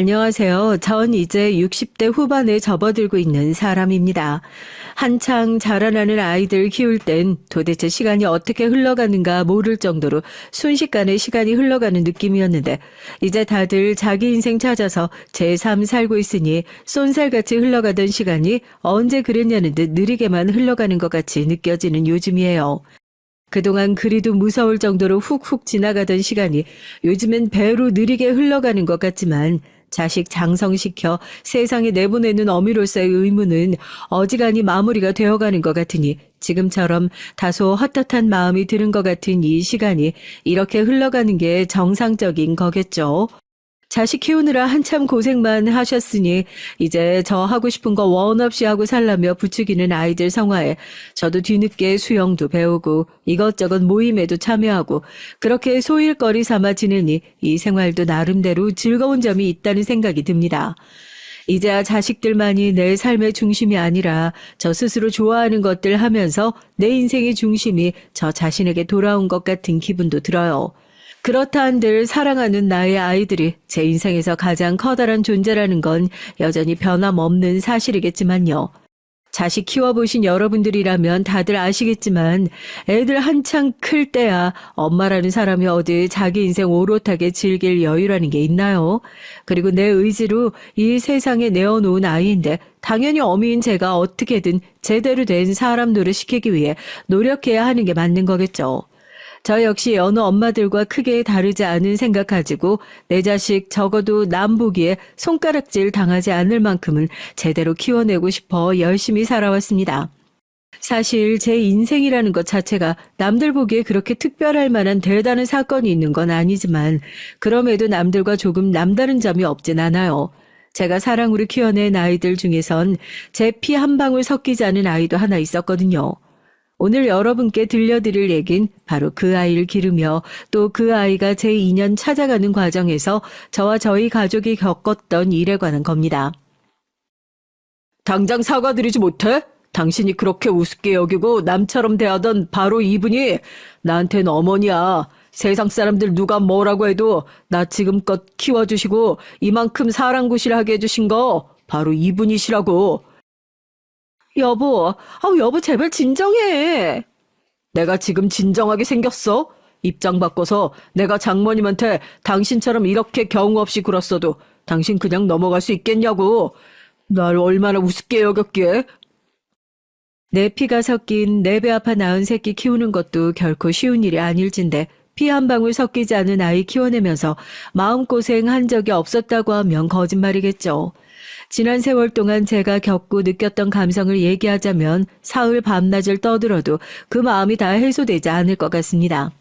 안녕하세요. 전 이제 60대 후반에 접어들고 있는 사람입니다. 한창 자라나는 아이들 키울 땐 도대체 시간이 어떻게 흘러가는가 모를 정도로 순식간에 시간이 흘러가는 느낌이었는데 이제 다들 자기 인생 찾아서 제 삶 살고 있으니 쏜살같이 흘러가던 시간이 언제 그랬냐는 듯 느리게만 흘러가는 것 같이 느껴지는 요즘이에요. 그동안 그리도 무서울 정도로 훅훅 지나가던 시간이 요즘엔 배로 느리게 흘러가는 것 같지만 자식 장성시켜 세상에 내보내는 어미로서의 의무는 어지간히 마무리가 되어가는 것 같으니 지금처럼 다소 헛헛한 마음이 드는 것 같은 이 시간이 이렇게 흘러가는 게 정상적인 거겠죠. 자식 키우느라 한참 고생만 하셨으니 이제 저 하고 싶은 거 원 없이 하고 살라며 부추기는 아이들 성화에 저도 뒤늦게 수영도 배우고 이것저것 모임에도 참여하고 그렇게 소일거리 삼아 지내니 이 생활도 나름대로 즐거운 점이 있다는 생각이 듭니다. 이제야 자식들만이 내 삶의 중심이 아니라 저 스스로 좋아하는 것들 하면서 내 인생의 중심이 저 자신에게 돌아온 것 같은 기분도 들어요. 그렇다 한들 사랑하는 나의 아이들이 제 인생에서 가장 커다란 존재라는 건 여전히 변함없는 사실이겠지만요. 자식 키워보신 여러분들이라면 다들 아시겠지만 애들 한창 클 때야 엄마라는 사람이 어디 자기 인생 오롯하게 즐길 여유라는 게 있나요? 그리고 내 의지로 이 세상에 내어놓은 아이인데 당연히 어미인 제가 어떻게든 제대로 된 사람 노릇시키기 위해 노력해야 하는 게 맞는 거겠죠. 저 역시 어느 엄마들과 크게 다르지 않은 생각 가지고 내 자식 적어도 남 보기에 손가락질 당하지 않을 만큼은 제대로 키워내고 싶어 열심히 살아왔습니다. 사실 제 인생이라는 것 자체가 남들 보기에 그렇게 특별할 만한 대단한 사건이 있는 건 아니지만 그럼에도 남들과 조금 남다른 점이 없진 않아요. 제가 사랑으로 키워낸 아이들 중에선 제 피 한 방울 섞이지 않은 아이도 하나 있었거든요. 오늘 여러분께 들려드릴 얘긴 바로 그 아이를 기르며 또 그 아이가 제 2년 찾아가는 과정에서 저와 저희 가족이 겪었던 일에 관한 겁니다. 당장 사과드리지 못해? 당신이 그렇게 우습게 여기고 남처럼 대하던 바로 이분이 나한텐 어머니야. 세상 사람들 누가 뭐라고 해도 나 지금껏 키워주시고 이만큼 사랑구실하게 해주신 거 바로 이분이시라고. 여보, 여보 제발 진정해. 내가 지금 진정하게 생겼어? 입장 바꿔서 내가 장모님한테 당신처럼 이렇게 경우 없이 굴었어도 당신 그냥 넘어갈 수 있겠냐고. 날 얼마나 우습게 여겼기에. 내 피가 섞인 내 배 아파 낳은 새끼 키우는 것도 결코 쉬운 일이 아닐진데 피 한 방울 섞이지 않은 아이 키워내면서 마음고생 한 적이 없었다고 하면 거짓말이겠죠. 지난 세월 동안 제가 겪고 느꼈던 감성을 얘기하자면 사흘 밤낮을 떠들어도 그 마음이 다 해소되지 않을 것 같습니다.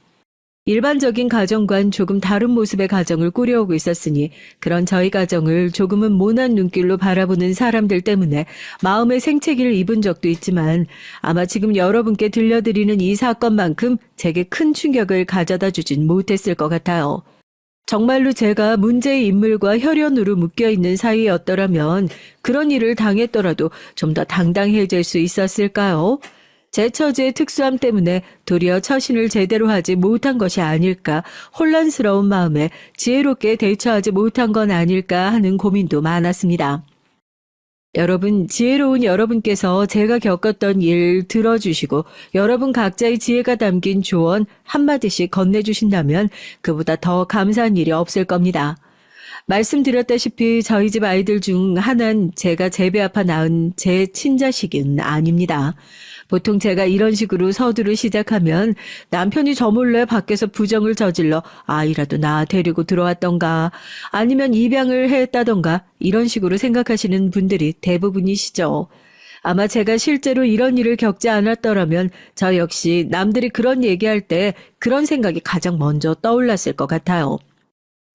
일반적인 가정과는 조금 다른 모습의 가정을 꾸려오고 있었으니 그런 저희 가정을 조금은 모난 눈길로 바라보는 사람들 때문에 마음의 생채기를 입은 적도 있지만 아마 지금 여러분께 들려드리는 이 사건만큼 제게 큰 충격을 가져다 주진 못했을 것 같아요. 정말로 제가 문제의 인물과 혈연으로 묶여있는 사이였더라면 그런 일을 당했더라도 좀 더 당당해질 수 있었을까요? 제 처지의 특수함 때문에 도리어 처신을 제대로 하지 못한 것이 아닐까 혼란스러운 마음에 지혜롭게 대처하지 못한 건 아닐까 하는 고민도 많았습니다. 여러분, 지혜로운 여러분께서 제가 겪었던 일 들어주시고 여러분 각자의 지혜가 담긴 조언 한마디씩 건네주신다면 그보다 더 감사한 일이 없을 겁니다. 말씀드렸다시피 저희 집 아이들 중 하나는 제가 제 배 아파 낳은 제 친자식은 아닙니다. 보통 제가 이런 식으로 서두를 시작하면 남편이 저 몰래 밖에서 부정을 저질러 아이라도 나 데리고 들어왔던가 아니면 입양을 했다던가 이런 식으로 생각하시는 분들이 대부분이시죠. 아마 제가 실제로 이런 일을 겪지 않았더라면 저 역시 남들이 그런 얘기할 때 그런 생각이 가장 먼저 떠올랐을 것 같아요.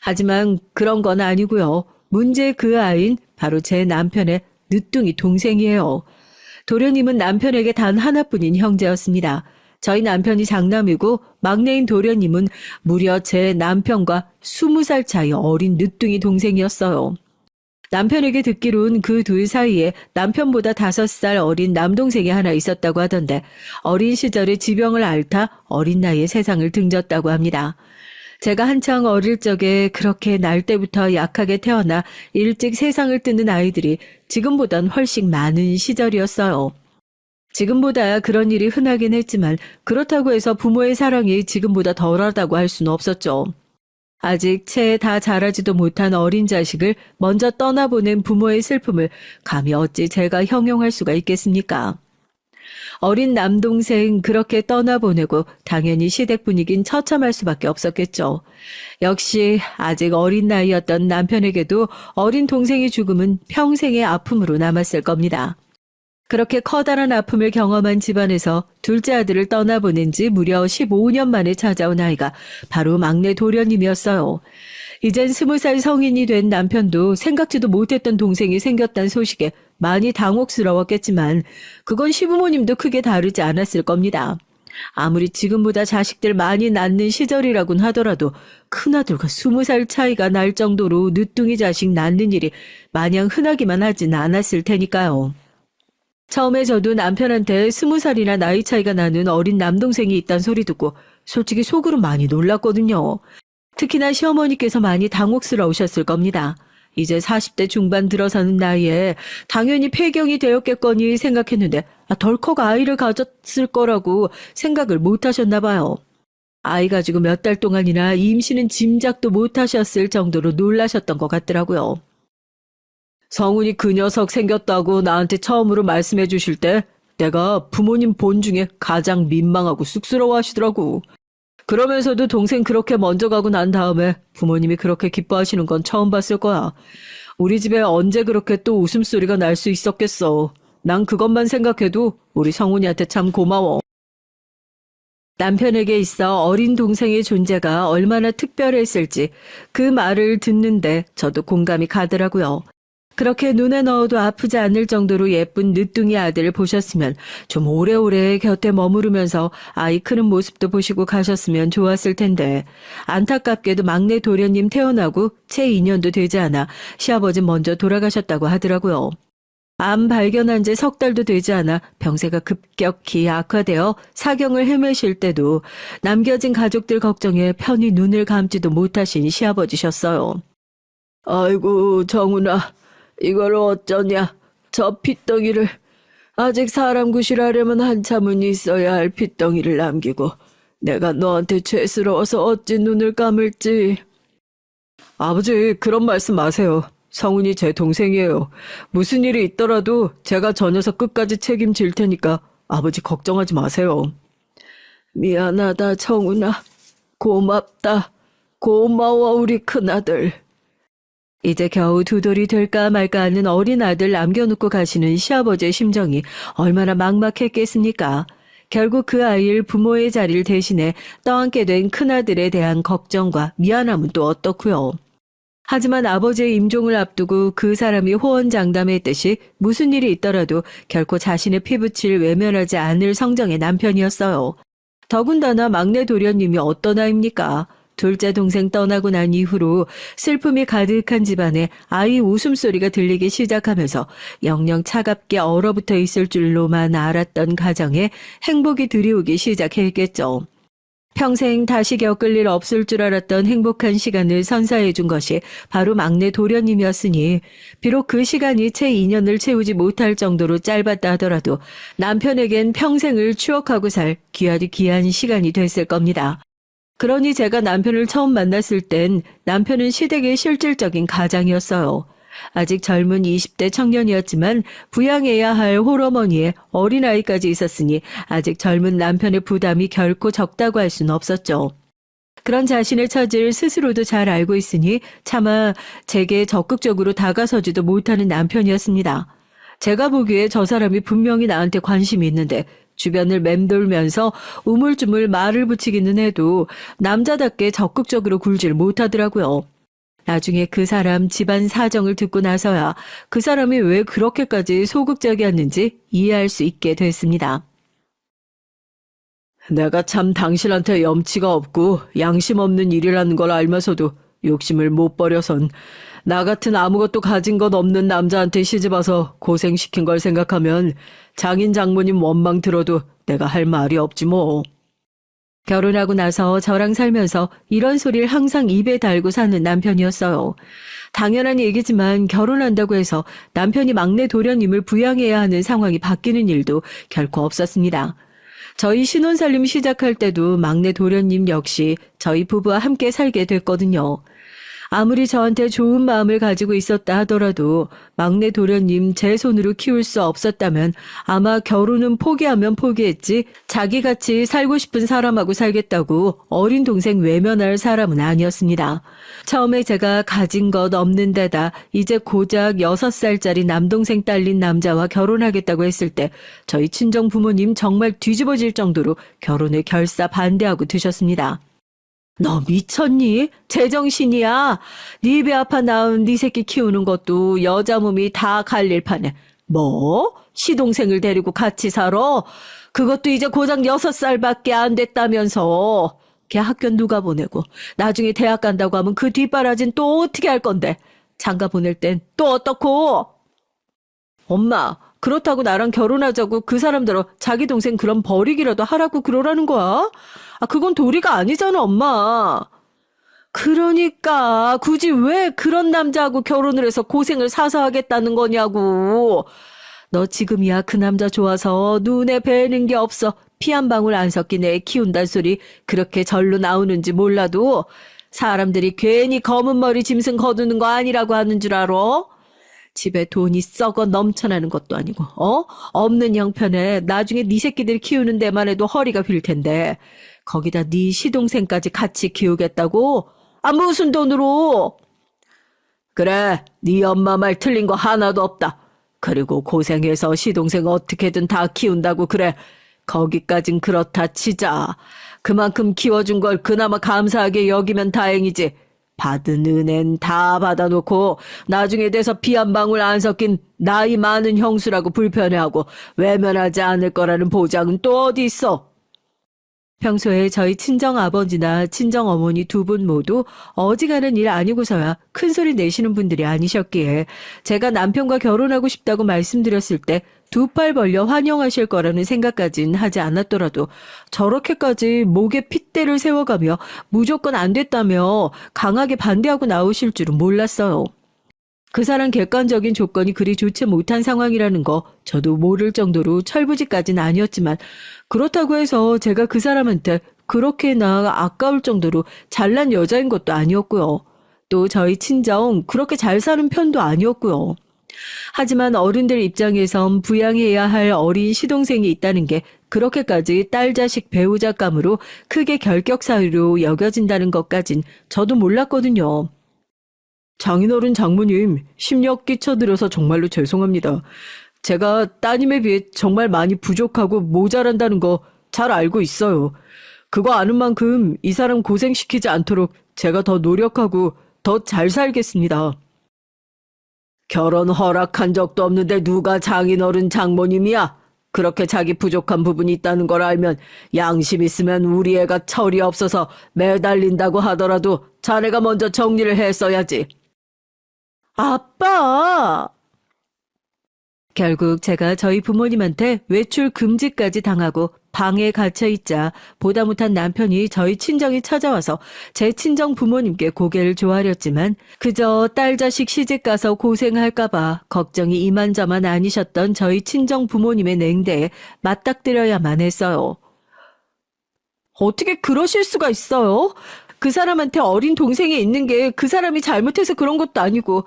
하지만 그런 건 아니고요. 문제의 그 아이는 바로 제 남편의 늦둥이 동생이에요. 도련님은 남편에게 단 하나뿐인 형제였습니다. 저희 남편이 장남이고 막내인 도련님은 무려 제 남편과 20살 차이 어린 늦둥이 동생이었어요. 남편에게 듣기론 그 둘 사이에 남편보다 5살 어린 남동생이 하나 있었다고 하던데 어린 시절에 지병을 앓다 어린 나이에 세상을 등졌다고 합니다. 제가 한창 어릴 적에 그렇게 날 때부터 약하게 태어나 일찍 세상을 뜨는 아이들이 지금보단 훨씬 많은 시절이었어요. 지금보다 그런 일이 흔하긴 했지만 그렇다고 해서 부모의 사랑이 지금보다 덜하다고 할 수는 없었죠. 아직 채 다 자라지도 못한 어린 자식을 먼저 떠나보낸 부모의 슬픔을 감히 어찌 제가 형용할 수가 있겠습니까? 어린 남동생 그렇게 떠나보내고 당연히 시댁 분위긴 처참할 수밖에 없었겠죠. 역시 아직 어린 나이였던 남편에게도 어린 동생의 죽음은 평생의 아픔으로 남았을 겁니다. 그렇게 커다란 아픔을 경험한 집안에서 둘째 아들을 떠나보낸 지 무려 15년 만에 찾아온 아이가 바로 막내 도련님이었어요. 이젠 20살 성인이 된 남편도 생각지도 못했던 동생이 생겼다는 소식에 많이 당혹스러웠겠지만 그건 시부모님도 크게 다르지 않았을 겁니다. 아무리 지금보다 자식들 많이 낳는 시절이라곤 하더라도 큰아들과 20살 차이가 날 정도로 늦둥이 자식 낳는 일이 마냥 흔하기만 하진 않았을 테니까요. 처음에 저도 남편한테 20살이나 나이 차이가 나는 어린 남동생이 있단 소리 듣고 솔직히 속으로 많이 놀랐거든요. 특히나 시어머니께서 많이 당혹스러우셨을 겁니다. 이제 40대 중반 들어서는 나이에 당연히 폐경이 되었겠거니 생각했는데 덜컥 아이를 가졌을 거라고 생각을 못 하셨나 봐요. 아이 가지고 몇 달 동안이나 임신은 짐작도 못 하셨을 정도로 놀라셨던 것 같더라고요. 성훈이 그 녀석 생겼다고 나한테 처음으로 말씀해 주실 때 내가 부모님 본 중에 가장 민망하고 쑥스러워 하시더라고. 그러면서도 동생 그렇게 먼저 가고 난 다음에 부모님이 그렇게 기뻐하시는 건 처음 봤을 거야. 우리 집에 언제 그렇게 또 웃음소리가 날 수 있었겠어. 난 그것만 생각해도 우리 성훈이한테 참 고마워. 남편에게 있어 어린 동생의 존재가 얼마나 특별했을지 그 말을 듣는데 저도 공감이 가더라고요. 그렇게 눈에 넣어도 아프지 않을 정도로 예쁜 늦둥이 아들을 보셨으면 좀 오래오래 곁에 머무르면서 아이 크는 모습도 보시고 가셨으면 좋았을 텐데 안타깝게도 막내 도련님 태어나고 채 2년도 되지 않아 시아버지 먼저 돌아가셨다고 하더라고요. 암 발견한 지 석 달도 되지 않아 병세가 급격히 악화되어 사경을 헤매실 때도 남겨진 가족들 걱정에 편히 눈을 감지도 못하신 시아버지셨어요. 아이고 정훈아. 이걸 어쩌냐. 저 핏덩이를. 아직 사람 구실하려면 한참은 있어야 할 핏덩이를 남기고 내가 너한테 죄스러워서 어찌 눈을 감을지. 아버지 그런 말씀 마세요. 성훈이 제 동생이에요. 무슨 일이 있더라도 제가 저 녀석 끝까지 책임질 테니까 아버지 걱정하지 마세요. 미안하다 정훈아. 고맙다. 고마워 우리 큰아들. 이제 겨우 두 돌이 될까 말까 하는 어린 아들 남겨놓고 가시는 시아버지의 심정이 얼마나 막막했겠습니까? 결국 그 아이를 부모의 자리를 대신해 떠안게 된 큰아들에 대한 걱정과 미안함은 또 어떻고요. 하지만 아버지의 임종을 앞두고 그 사람이 호언장담했듯이 무슨 일이 있더라도 결코 자신의 피부칠 외면하지 않을 성정의 남편이었어요. 더군다나 막내 도련님이 어떤 아입니까? 둘째 동생 떠나고 난 이후로 슬픔이 가득한 집안에 아이 웃음소리가 들리기 시작하면서 영영 차갑게 얼어붙어 있을 줄로만 알았던 가정에 행복이 드리우기 시작했겠죠. 평생 다시 겪을 일 없을 줄 알았던 행복한 시간을 선사해 준 것이 바로 막내 도련님이었으니 비록 그 시간이 채 2년을 채우지 못할 정도로 짧았다 하더라도 남편에겐 평생을 추억하고 살 귀하디 귀한 시간이 됐을 겁니다. 그러니 제가 남편을 처음 만났을 땐 남편은 시댁의 실질적인 가장이었어요. 아직 젊은 20대 청년이었지만 부양해야 할 홀어머니에 어린아이까지 있었으니 아직 젊은 남편의 부담이 결코 적다고 할 수는 없었죠. 그런 자신의 처지를 스스로도 잘 알고 있으니 차마 제게 적극적으로 다가서지도 못하는 남편이었습니다. 제가 보기에 저 사람이 분명히 나한테 관심이 있는데 주변을 맴돌면서 우물쭈물 말을 붙이기는 해도 남자답게 적극적으로 굴질 못하더라고요. 나중에 그 사람 집안 사정을 듣고 나서야 그 사람이 왜 그렇게까지 소극적이었는지 이해할 수 있게 됐습니다. 내가 참 당신한테 염치가 없고 양심 없는 일이라는 걸 알면서도 욕심을 못 버려선 나 같은 아무것도 가진 것 없는 남자한테 시집와서 고생시킨 걸 생각하면 장인 장모님 원망 들어도 내가 할 말이 없지 뭐. 결혼하고 나서 저랑 살면서 이런 소리를 항상 입에 달고 사는 남편이었어요. 당연한 얘기지만 결혼한다고 해서 남편이 막내 도련님을 부양해야 하는 상황이 바뀌는 일도 결코 없었습니다. 저희 신혼살림 시작할 때도 막내 도련님 역시 저희 부부와 함께 살게 됐거든요. 아무리 저한테 좋은 마음을 가지고 있었다 하더라도 막내 도련님 제 손으로 키울 수 없었다면 아마 결혼은 포기하면 포기했지 자기같이 살고 싶은 사람하고 살겠다고 어린 동생 외면할 사람은 아니었습니다. 처음에 제가 가진 것 없는 데다 이제 고작 6살짜리 남동생 딸린 남자와 결혼하겠다고 했을 때 저희 친정 부모님 정말 뒤집어질 정도로 결혼을 결사 반대하고 드셨습니다. 너 미쳤니? 제정신이야. 네 배 아파 낳은 네 새끼 키우는 것도 여자 몸이 다 갈릴 판에. 뭐? 시동생을 데리고 같이 살아? 그것도 이제 고작 6살밖에 안 됐다면서. 걔 학교 누가 보내고 나중에 대학 간다고 하면 그 뒷바라진 또 어떻게 할 건데? 장가 보낼 땐 또 어떻고? 엄마, 그렇다고 나랑 결혼하자고 그 사람들어 자기 동생 그럼 버리기라도 하라고 그러라는 거야? 그건 도리가 아니잖아, 엄마. 그러니까 굳이 왜 그런 남자하고 결혼을 해서 고생을 사서 하겠다는 거냐고. 너 지금이야 그 남자 좋아서 눈에 뵈는 게 없어. 피 한 방울 안 섞인 애 키운단 소리 그렇게 절로 나오는지 몰라도 사람들이 괜히 검은 머리 짐승 거두는 거 아니라고 하는 줄 알아? 집에 돈이 썩어 넘쳐나는 것도 아니고, 없는 형편에 나중에 네 새끼들 키우는 데만 해도 허리가 빌 텐데, 거기다 네 시동생까지 같이 키우겠다고? 무슨 돈으로? 그래, 네 엄마 말 틀린 거 하나도 없다. 그리고 고생해서 시동생 어떻게든 다 키운다고 그래. 거기까진 그렇다 치자. 그만큼 키워준 걸 그나마 감사하게 여기면 다행이지. 받은 은혜는 다 받아놓고 나중에 돼서 피 한 방울 안 섞인 나이 많은 형수라고 불편해하고 외면하지 않을 거라는 보장은 또 어디 있어? 평소에 저희 친정아버지나 친정어머니 두 분 모두 어지간한 일 아니고서야 큰소리 내시는 분들이 아니셨기에 제가 남편과 결혼하고 싶다고 말씀드렸을 때 두 팔 벌려 환영하실 거라는 생각까진 하지 않았더라도 저렇게까지 목에 핏대를 세워가며 무조건 안 됐다며 강하게 반대하고 나오실 줄은 몰랐어요. 그 사람 객관적인 조건이 그리 좋지 못한 상황이라는 거 저도 모를 정도로 철부지까지는 아니었지만 그렇다고 해서 제가 그 사람한테 그렇게나 아까울 정도로 잘난 여자인 것도 아니었고요. 또 저희 친정 그렇게 잘 사는 편도 아니었고요. 하지만 어른들 입장에선 부양해야 할 어린 시동생이 있다는 게 그렇게까지 딸 자식 배우자감으로 크게 결격 사유로 여겨진다는 것까진 저도 몰랐거든요. 장인어른 장모님, 심력 끼쳐드려서 정말로 죄송합니다. 제가 따님에 비해 정말 많이 부족하고 모자란다는 거 잘 알고 있어요. 그거 아는 만큼 이 사람 고생시키지 않도록 제가 더 노력하고 더 잘 살겠습니다. 결혼 허락한 적도 없는데 누가 장인어른 장모님이야? 그렇게 자기 부족한 부분이 있다는 걸 알면 양심 있으면 우리 애가 철이 없어서 매달린다고 하더라도 자네가 먼저 정리를 했어야지. 아빠! 결국 제가 저희 부모님한테 외출 금지까지 당하고 방에 갇혀있자 보다 못한 남편이 저희 친정에 찾아와서 제 친정 부모님께 고개를 조아렸지만 그저 딸 자식 시집가서 고생할까봐 걱정이 이만저만 아니셨던 저희 친정 부모님의 냉대에 맞닥뜨려야만 했어요. 어떻게 그러실 수가 있어요? 그 사람한테 어린 동생이 있는 게 그 사람이 잘못해서 그런 것도 아니고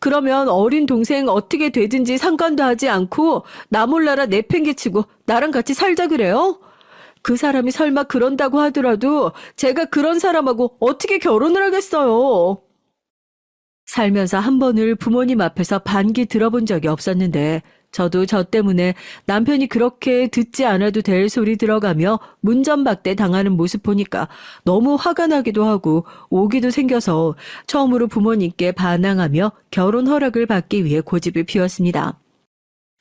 그러면 어린 동생 어떻게 되든지 상관도 하지 않고 나 몰라라 내팽개치고 나랑 같이 살자 그래요? 그 사람이 설마 그런다고 하더라도 제가 그런 사람하고 어떻게 결혼을 하겠어요? 살면서 한 번을 부모님 앞에서 반기 들어본 적이 없었는데 저도 저 때문에 남편이 그렇게 듣지 않아도 될 소리 들어가며 문전박대 당하는 모습 보니까 너무 화가 나기도 하고 오기도 생겨서 처음으로 부모님께 반항하며 결혼 허락을 받기 위해 고집을 피웠습니다.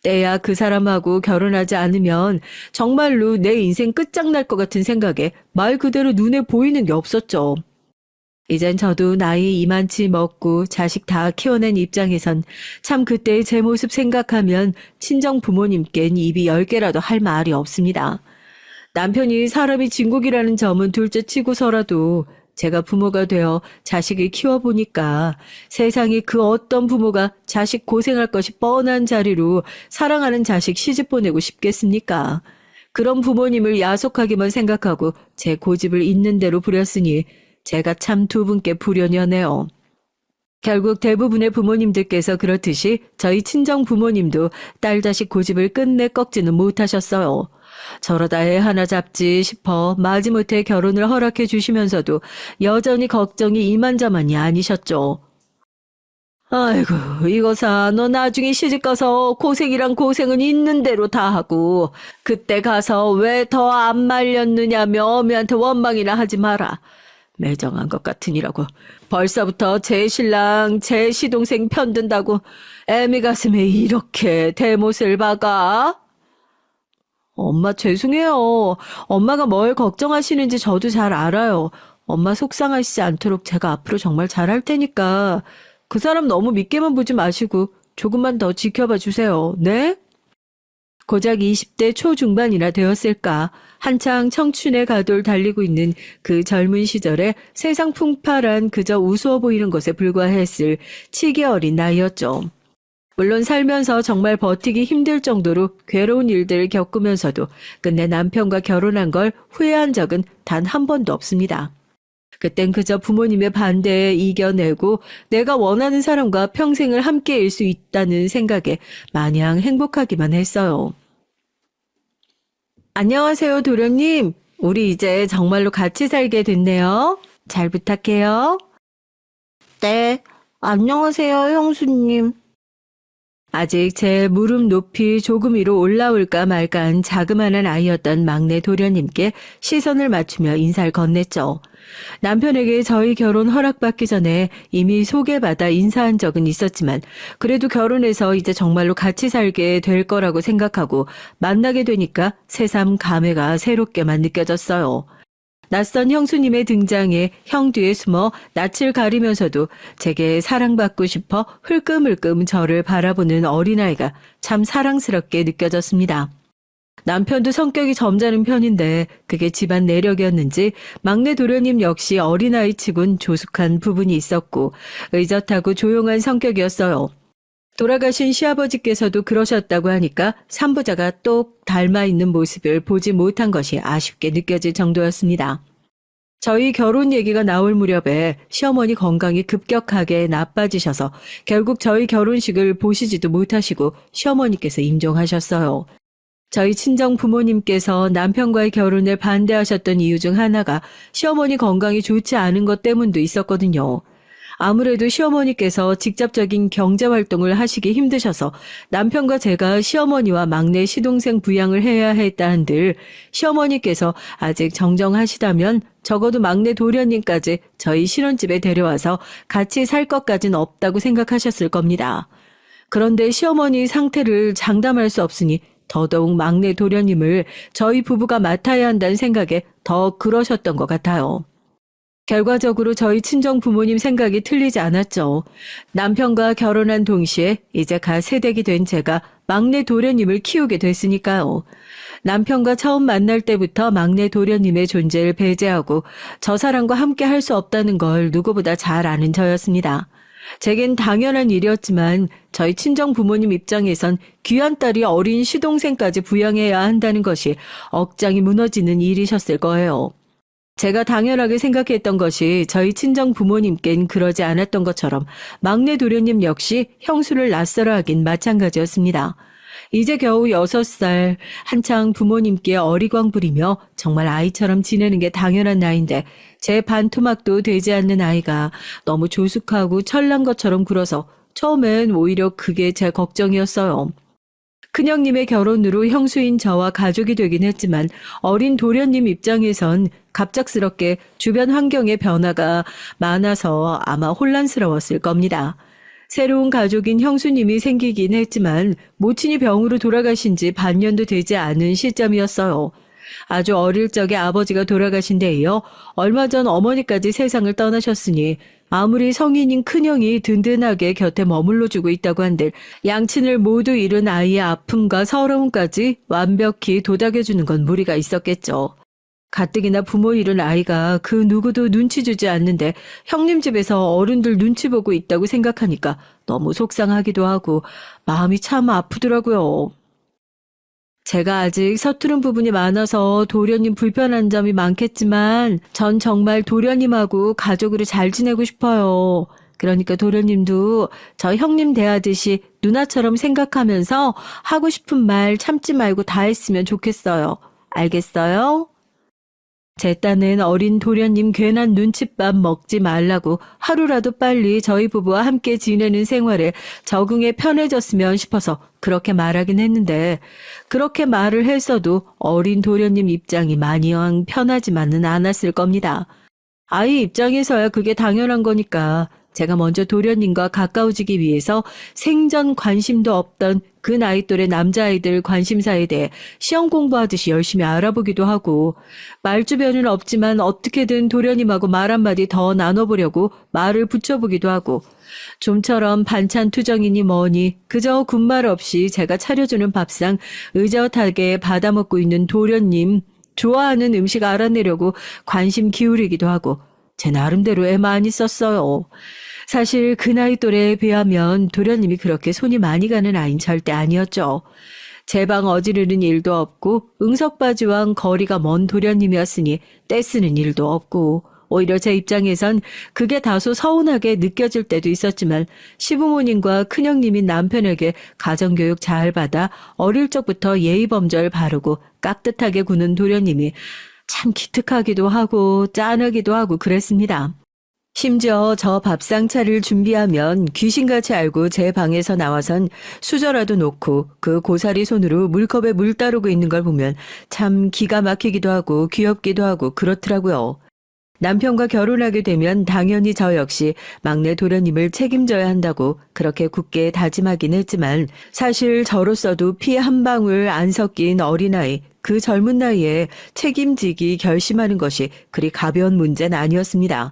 때야 그 사람하고 결혼하지 않으면 정말로 내 인생 끝장날 것 같은 생각에 말 그대로 눈에 보이는 게 없었죠. 이젠 저도 나이 이만치 먹고 자식 다 키워낸 입장에선 참 그때의 제 모습 생각하면 친정 부모님께는 입이 10개라도 할 말이 없습니다. 남편이 사람이 진국이라는 점은 둘째 치고서라도 제가 부모가 되어 자식을 키워보니까 세상에 그 어떤 부모가 자식 고생할 것이 뻔한 자리로 사랑하는 자식 시집 보내고 싶겠습니까? 그런 부모님을 야속하게만 생각하고 제 고집을 있는 대로 부렸으니 제가 참 두 분께 불효녀네요. 결국 대부분의 부모님들께서 그렇듯이 저희 친정 부모님도 딸 자식 고집을 끝내 꺾지는 못하셨어요. 저러다 애 하나 잡지 싶어 마지못해 결혼을 허락해 주시면서도 여전히 걱정이 이만저만이 아니셨죠. 아이고, 이거사, 너 나중에 시집가서 고생이랑 고생은 있는 대로 다 하고, 그때 가서 왜 더 안 말렸느냐며 어미한테 원망이나 하지 마라. 매정한 것 같으니라고. 벌써부터 제 신랑, 제 시동생 편든다고 애미 가슴에 이렇게 대못을 박아? 엄마 죄송해요. 엄마가 뭘 걱정하시는지 저도 잘 알아요. 엄마 속상하시지 않도록 제가 앞으로 정말 잘할 테니까 그 사람 너무 믿게만 보지 마시고 조금만 더 지켜봐 주세요. 네? 고작 20대 초중반이나 되었을까. 한창 청춘의 가도를 달리고 있는 그 젊은 시절에 세상 풍파란 그저 우스워 보이는 것에 불과했을 치기 어린 나이였죠. 물론 살면서 정말 버티기 힘들 정도로 괴로운 일들을 겪으면서도 끝내 남편과 결혼한 걸 후회한 적은 단 한 번도 없습니다. 그땐 그저 부모님의 반대에 이겨내고 내가 원하는 사람과 평생을 함께일 수 있다는 생각에 마냥 행복하기만 했어요. 안녕하세요, 도련님. 우리 이제 정말로 같이 살게 됐네요. 잘 부탁해요. 네, 안녕하세요, 형수님. 아직 제 무릎 높이 조금 위로 올라올까 말까한 자그마한 아이였던 막내 도련님께 시선을 맞추며 인사를 건넸죠. 남편에게 저희 결혼 허락받기 전에 이미 소개받아 인사한 적은 있었지만 그래도 결혼해서 이제 정말로 같이 살게 될 거라고 생각하고 만나게 되니까 새삼 감회가 새롭게만 느껴졌어요. 낯선 형수님의 등장에 형 뒤에 숨어 낯을 가리면서도 제게 사랑받고 싶어 흘끔흘끔 저를 바라보는 어린아이가 참 사랑스럽게 느껴졌습니다. 남편도 성격이 점잖은 편인데 그게 집안 내력이었는지 막내 도련님 역시 어린아이 치곤 조숙한 부분이 있었고 의젓하고 조용한 성격이었어요. 돌아가신 시아버지께서도 그러셨다고 하니까 삼부자가 똑 닮아있는 모습을 보지 못한 것이 아쉽게 느껴질 정도였습니다. 저희 결혼 얘기가 나올 무렵에 시어머니 건강이 급격하게 나빠지셔서 결국 저희 결혼식을 보시지도 못하시고 시어머니께서 임종하셨어요. 저희 친정 부모님께서 남편과의 결혼을 반대하셨던 이유 중 하나가 시어머니 건강이 좋지 않은 것 때문도 있었거든요. 아무래도 시어머니께서 직접적인 경제활동을 하시기 힘드셔서 남편과 제가 시어머니와 막내 시동생 부양을 해야 했다 한들 시어머니께서 아직 정정하시다면 적어도 막내 도련님까지 저희 신혼집에 데려와서 같이 살 것까진 없다고 생각하셨을 겁니다. 그런데 시어머니 상태를 장담할 수 없으니 더더욱 막내 도련님을 저희 부부가 맡아야 한다는 생각에 더 그러셨던 것 같아요. 결과적으로 저희 친정 부모님 생각이 틀리지 않았죠. 남편과 결혼한 동시에 이제 갓 새댁이 된 제가 막내 도련님을 키우게 됐으니까요. 남편과 처음 만날 때부터 막내 도련님의 존재를 배제하고 저 사람과 함께 할 수 없다는 걸 누구보다 잘 아는 저였습니다. 제겐 당연한 일이었지만 저희 친정 부모님 입장에선 귀한 딸이 어린 시동생까지 부양해야 한다는 것이 억장이 무너지는 일이셨을 거예요. 제가 당연하게 생각했던 것이 저희 친정 부모님께는 그러지 않았던 것처럼 막내 도련님 역시 형수를 낯설어 하긴 마찬가지였습니다. 이제 겨우 6살, 한창 부모님께 어리광 부리며 정말 아이처럼 지내는 게 당연한 나이인데 제 반토막도 되지 않는 아이가 너무 조숙하고 철난 것처럼 굴어서 처음엔 오히려 그게 제 걱정이었어요. 큰형님의 결혼으로 형수인 저와 가족이 되긴 했지만 어린 도련님 입장에선 갑작스럽게 주변 환경의 변화가 많아서 아마 혼란스러웠을 겁니다. 새로운 가족인 형수님이 생기긴 했지만 모친이 병으로 돌아가신 지 반년도 되지 않은 시점이었어요. 아주 어릴 적에 아버지가 돌아가신 데 이어 얼마 전 어머니까지 세상을 떠나셨으니 아무리 성인인 큰형이 든든하게 곁에 머물러주고 있다고 한들 양친을 모두 잃은 아이의 아픔과 서러움까지 완벽히 도닥여주는 건 무리가 있었겠죠. 가뜩이나 부모 잃은 아이가 그 누구도 눈치 주지 않는데 형님 집에서 어른들 눈치 보고 있다고 생각하니까 너무 속상하기도 하고 마음이 참 아프더라고요. 제가 아직 서투른 부분이 많아서 도련님 불편한 점이 많겠지만 전 정말 도련님하고 가족으로 잘 지내고 싶어요. 그러니까 도련님도 저 형님 대하듯이 누나처럼 생각하면서 하고 싶은 말 참지 말고 다 했으면 좋겠어요. 알겠어요? 제 딴엔 어린 도련님 괜한 눈칫밥 먹지 말라고 하루라도 빨리 저희 부부와 함께 지내는 생활에 적응에 편해졌으면 싶어서 그렇게 말하긴 했는데 그렇게 말을 했어도 어린 도련님 입장이 마냥 편하지만은 않았을 겁니다. 아이 입장에서야 그게 당연한 거니까 제가 먼저 도련님과 가까워지기 위해서 생전 관심도 없던 그 나이 또래 남자아이들 관심사에 대해 시험 공부하듯이 열심히 알아보기도 하고 말주변은 없지만 어떻게든 도련님하고 말 한마디 더 나눠보려고 말을 붙여보기도 하고 좀처럼 반찬 투정이니 뭐니 그저 군말 없이 제가 차려주는 밥상 의젓하게 받아먹고 있는 도련님 좋아하는 음식 알아내려고 관심 기울이기도 하고 제 나름대로 애 많이 썼어요. 사실 그 나이 또래에 비하면 도련님이 그렇게 손이 많이 가는 아이는 절대 아니었죠. 제 방 어지르는 일도 없고 응석바지왕 거리가 먼 도련님이었으니 떼쓰는 일도 없고 오히려 제 입장에선 그게 다소 서운하게 느껴질 때도 있었지만 시부모님과 큰형님인 남편에게 가정교육 잘 받아 어릴 적부터 예의범절 바르고 깍듯하게 구는 도련님이 참 기특하기도 하고 짠하기도 하고 그랬습니다. 심지어 저 밥상차를 준비하면 귀신같이 알고 제 방에서 나와선 수저라도 놓고 그 고사리 손으로 물컵에 물 따르고 있는 걸 보면 참 기가 막히기도 하고 귀엽기도 하고 그렇더라고요. 남편과 결혼하게 되면 당연히 저 역시 막내 도련님을 책임져야 한다고 그렇게 굳게 다짐하긴 했지만 사실 저로서도 피 한 방울 안 섞인 어린아이 그 젊은 나이에 책임지기 결심하는 것이 그리 가벼운 문제는 아니었습니다.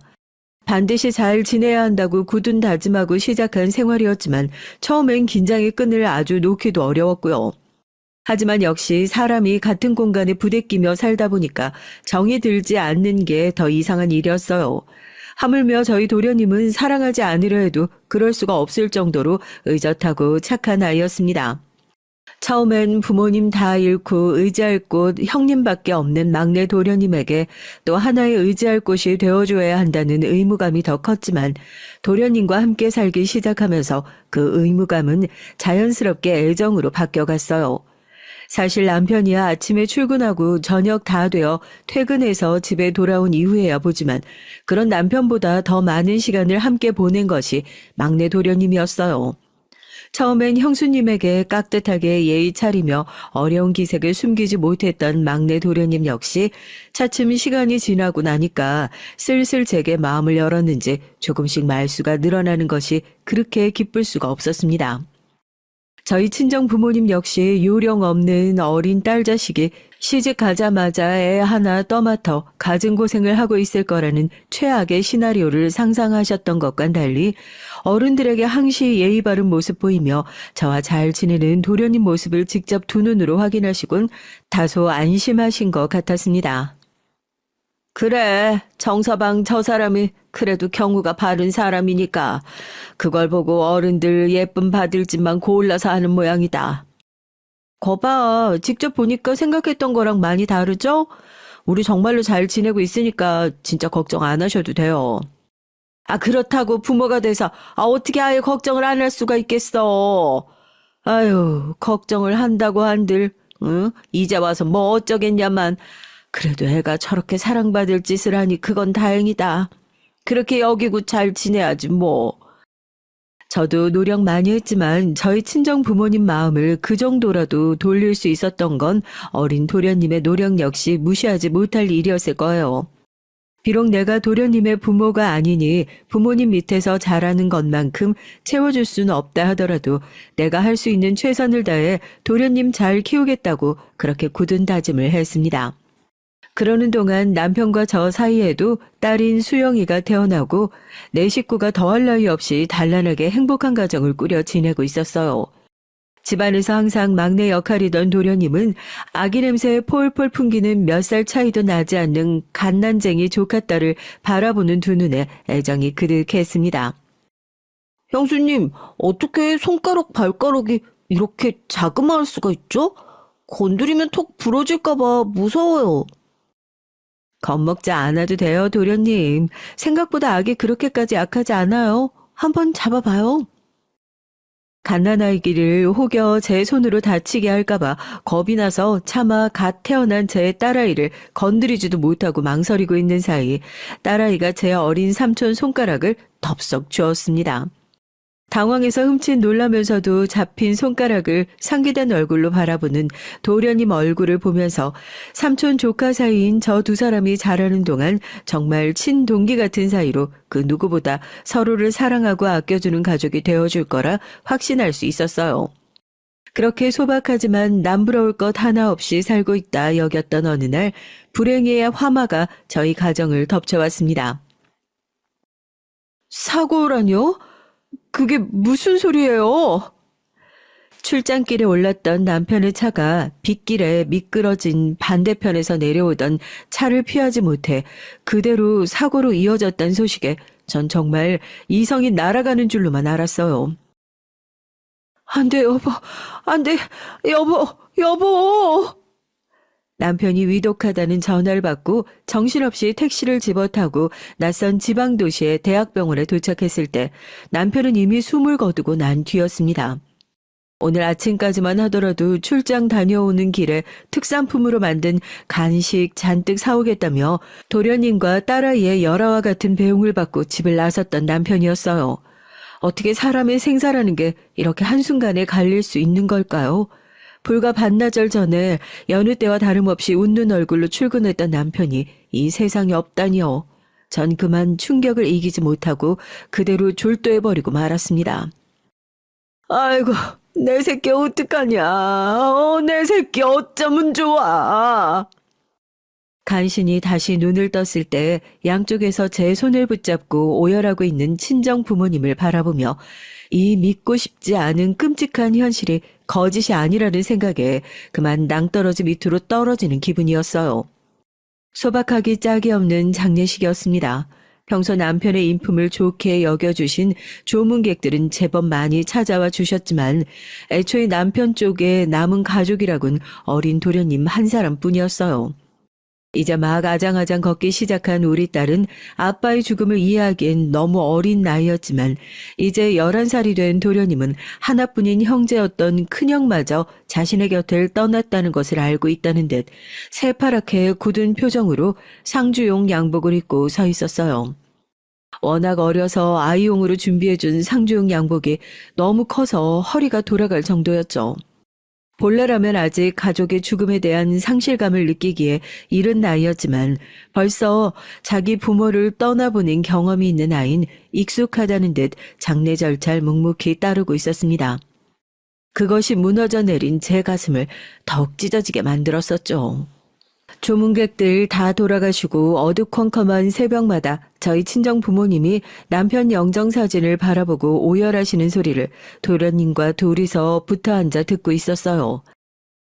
반드시 잘 지내야 한다고 굳은 다짐하고 시작한 생활이었지만 처음엔 긴장의 끈을 아주 놓기도 어려웠고요. 하지만 역시 사람이 같은 공간에 부대끼며 살다 보니까 정이 들지 않는 게 더 이상한 일이었어요. 하물며 저희 도련님은 사랑하지 않으려 해도 그럴 수가 없을 정도로 의젓하고 착한 아이였습니다. 처음엔 부모님 다 잃고 의지할 곳 형님밖에 없는 막내 도련님에게 또 하나의 의지할 곳이 되어줘야 한다는 의무감이 더 컸지만 도련님과 함께 살기 시작하면서 그 의무감은 자연스럽게 애정으로 바뀌어갔어요. 사실 남편이야 아침에 출근하고 저녁 다 되어 퇴근해서 집에 돌아온 이후에야 보지만 그런 남편보다 더 많은 시간을 함께 보낸 것이 막내 도련님이었어요. 처음엔 형수님에게 깍듯하게 예의 차리며 어려운 기색을 숨기지 못했던 막내 도련님 역시 차츰 시간이 지나고 나니까 슬슬 제게 마음을 열었는지 조금씩 말수가 늘어나는 것이 그렇게 기쁠 수가 없었습니다. 저희 친정 부모님 역시 요령 없는 어린 딸 자식이 시집 가자마자 애 하나 떠맡아 갖은 고생을 하고 있을 거라는 최악의 시나리오를 상상하셨던 것과는 달리 어른들에게 항시 예의 바른 모습 보이며 저와 잘 지내는 도련님 모습을 직접 두 눈으로 확인하시곤 다소 안심하신 것 같았습니다. 그래, 정서방 저 사람이 그래도 경우가 바른 사람이니까 그걸 보고 어른들 예쁨 받을 짓만 골라서 하는 모양이다. 거봐, 직접 보니까 생각했던 거랑 많이 다르죠? 우리 정말로 잘 지내고 있으니까 진짜 걱정 안 하셔도 돼요. 아, 그렇다고 부모가 돼서 어떻게 아예 걱정을 안 할 수가 있겠어. 아유, 걱정을 한다고 한들 응? 이제 와서 뭐 어쩌겠냐만. 그래도 애가 저렇게 사랑받을 짓을 하니 그건 다행이다. 그렇게 여기고 잘 지내야지 뭐. 저도 노력 많이 했지만 저희 친정 부모님 마음을 그 정도라도 돌릴 수 있었던 건 어린 도련님의 노력 역시 무시하지 못할 일이었을 거예요. 비록 내가 도련님의 부모가 아니니 부모님 밑에서 자라는 것만큼 채워줄 수는 없다 하더라도 내가 할 수 있는 최선을 다해 도련님 잘 키우겠다고 그렇게 굳은 다짐을 했습니다. 그러는 동안 남편과 저 사이에도 딸인 수영이가 태어나고 내 식구가 더할 나위 없이 단란하게 행복한 가정을 꾸려 지내고 있었어요. 집안에서 항상 막내 역할이던 도련님은 아기 냄새에 폴폴 풍기는 몇 살 차이도 나지 않는 갓난쟁이 조카딸을 바라보는 두 눈에 애정이 그득했습니다. 형수님, 어떻게 손가락 발가락이 이렇게 자그마할 수가 있죠? 건드리면 톡 부러질까봐 무서워요. 겁먹지 않아도 돼요, 도련님. 생각보다 악이 그렇게까지 약하지 않아요. 한번 잡아봐요. 갓난아이기를 혹여 제 손으로 다치게 할까봐 겁이 나서 차마 갓 태어난 제 딸아이를 건드리지도 못하고 망설이고 있는 사이 딸아이가 제 어린 삼촌 손가락을 덥석 쥐었습니다. 당황해서 흠칫 놀라면서도 잡힌 손가락을 상기된 얼굴로 바라보는 도련님 얼굴을 보면서 삼촌 조카 사이인 저 두 사람이 자라는 동안 정말 친동기 같은 사이로 그 누구보다 서로를 사랑하고 아껴주는 가족이 되어줄 거라 확신할 수 있었어요. 그렇게 소박하지만 남부러울 것 하나 없이 살고 있다 여겼던 어느 날 불행의 화마가 저희 가정을 덮쳐왔습니다. 사고라뇨? 그게 무슨 소리예요? 출장길에 올랐던 남편의 차가 빗길에 미끄러진 반대편에서 내려오던 차를 피하지 못해 그대로 사고로 이어졌다는 소식에 전 정말 이성이 날아가는 줄로만 알았어요. 안 돼, 여보. 안 돼. 여보. 남편이 위독하다는 전화를 받고 정신없이 택시를 집어타고 낯선 지방도시의 대학병원에 도착했을 때 남편은 이미 숨을 거두고 난 뒤였습니다. 오늘 아침까지만 하더라도 출장 다녀오는 길에 특산품으로 만든 간식 잔뜩 사오겠다며 도련님과 딸아이의 열아와 같은 배웅을 받고 집을 나섰던 남편이었어요. 어떻게 사람의 생사라는 게 이렇게 한순간에 갈릴 수 있는 걸까요? 불과 반나절 전에 여느 때와 다름없이 웃는 얼굴로 출근했던 남편이 이 세상에 없다니요. 전 그만 충격을 이기지 못하고 그대로 졸도해버리고 말았습니다. 아이고, 내 새끼 어떡하냐. 내 새끼 어쩌면 좋아. 간신히 다시 눈을 떴을 때 양쪽에서 제 손을 붙잡고 오열하고 있는 친정 부모님을 바라보며 이 믿고 싶지 않은 끔찍한 현실이 거짓이 아니라는 생각에 그만 낭떠러지 밑으로 떨어지는 기분이었어요. 소박하기 짝이 없는 장례식이었습니다. 평소 남편의 인품을 좋게 여겨주신 조문객들은 제법 많이 찾아와 주셨지만 애초에 남편 쪽에 남은 가족이라곤 어린 도련님 한 사람뿐이었어요. 이제 막 아장아장 걷기 시작한 우리 딸은 아빠의 죽음을 이해하기엔 너무 어린 나이였지만 이제 11살이 된 도련님은 하나뿐인 형제였던 큰형마저 자신의 곁을 떠났다는 것을 알고 있다는 듯 새파랗게 굳은 표정으로 상주용 양복을 입고 서 있었어요. 워낙 어려서 아이용으로 준비해준 상주용 양복이 너무 커서 허리가 돌아갈 정도였죠. 본래라면 아직 가족의 죽음에 대한 상실감을 느끼기에 이른 나이였지만 벌써 자기 부모를 떠나보낸 경험이 있는 아이는 익숙하다는 듯 장례 절차를 묵묵히 따르고 있었습니다. 그것이 무너져 내린 제 가슴을 더욱 찢어지게 만들었었죠. 조문객들 다 돌아가시고 어두컴컴한 새벽마다 저희 친정 부모님이 남편 영정사진을 바라보고 오열하시는 소리를 도련님과 둘이서 붙어 앉아 듣고 있었어요.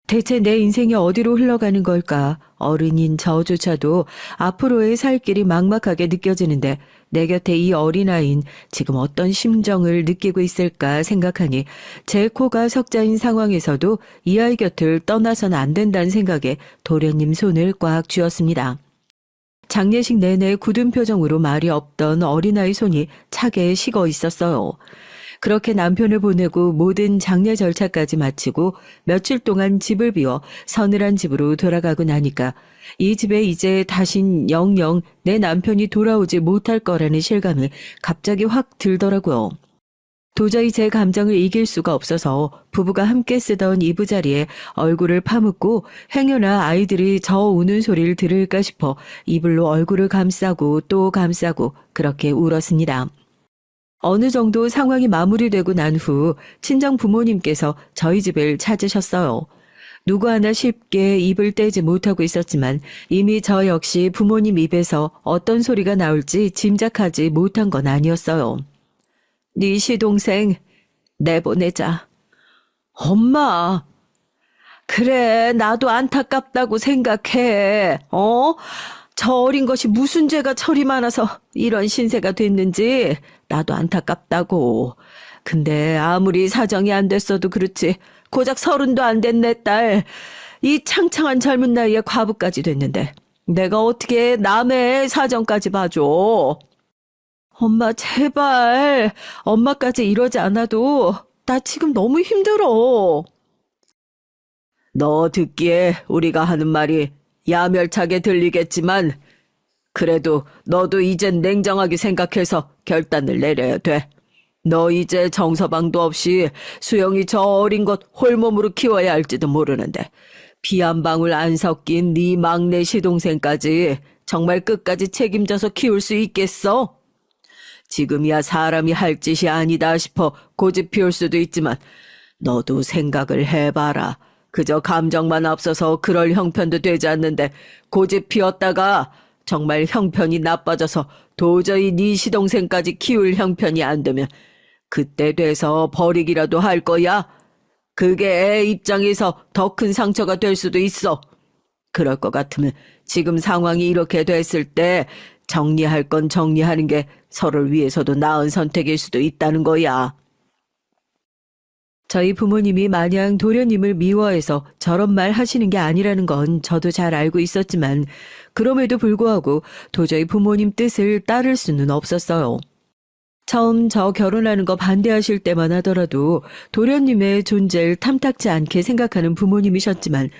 대체 내 인생이 어디로 흘러가는 걸까? 어른인 저조차도 앞으로의 살 길이 막막하게 느껴지는데 내 곁에 이 어린아이는 지금 어떤 심정을 느끼고 있을까 생각하니 제 코가 석자인 상황에서도 이 아이 곁을 떠나서는 안 된다는 생각에 도련님 손을 꽉 쥐었습니다. 장례식 내내 굳은 표정으로 말이 없던 어린아이 손이 차게 식어 있었어요. 그렇게 남편을 보내고 모든 장례 절차까지 마치고 며칠 동안 집을 비워 서늘한 집으로 돌아가고 나니까 이 집에 이제 다신 영영 내 남편이 돌아오지 못할 거라는 실감이 갑자기 확 들더라고요. 도저히 제 감정을 이길 수가 없어서 부부가 함께 쓰던 이부자리에 얼굴을 파묻고 행여나 아이들이 저 우는 소리를 들을까 싶어 이불로 얼굴을 감싸고 또 감싸고 그렇게 울었습니다. 어느 정도 상황이 마무리되고 난 후 친정 부모님께서 저희 집을 찾으셨어요. 누구 하나 쉽게 입을 떼지 못하고 있었지만 이미 저 역시 부모님 입에서 어떤 소리가 나올지 짐작하지 못한 건 아니었어요. 네 시동생 내보내자. 엄마, 그래, 나도 안타깝다고 생각해. 저 어린 것이 무슨 죄가 철이 많아서 이런 신세가 됐는지 나도 안타깝다고. 근데 아무리 사정이 안 됐어도 그렇지. 고작 30도 안 된 내 딸. 이 창창한 젊은 나이에 과부까지 됐는데 내가 어떻게 남의 사정까지 봐줘. 엄마 제발 엄마까지 이러지 않아도 나 지금 너무 힘들어. 너 듣기에 우리가 하는 말이 야멸차게 들리겠지만 그래도 너도 이젠 냉정하게 생각해서 결단을 내려야 돼. 너 이제 정서방도 없이 수영이 저 어린 것 홀몸으로 키워야 할지도 모르는데 피 한 방울 안 섞인 네 막내 시동생까지 정말 끝까지 책임져서 키울 수 있겠어? 지금이야 사람이 할 짓이 아니다 싶어 고집 피울 수도 있지만 너도 생각을 해봐라. 그저 감정만 앞서서 그럴 형편도 되지 않는데 고집 피웠다가 정말 형편이 나빠져서 도저히 네 시동생까지 키울 형편이 안 되면 그때 돼서 버리기라도 할 거야. 그게 애 입장에서 더 큰 상처가 될 수도 있어. 그럴 것 같으면 지금 상황이 이렇게 됐을 때 정리할 건 정리하는 게 서로를 위해서도 나은 선택일 수도 있다는 거야. 저희 부모님이 마냥 도련님을 미워해서 저런 말 하시는 게 아니라는 건 저도 잘 알고 있었지만 그럼에도 불구하고 도저히 부모님 뜻을 따를 수는 없었어요. 처음 저 결혼하는 거 반대하실 때만 하더라도 도련님의 존재를 탐탁지 않게 생각하는 부모님이셨지만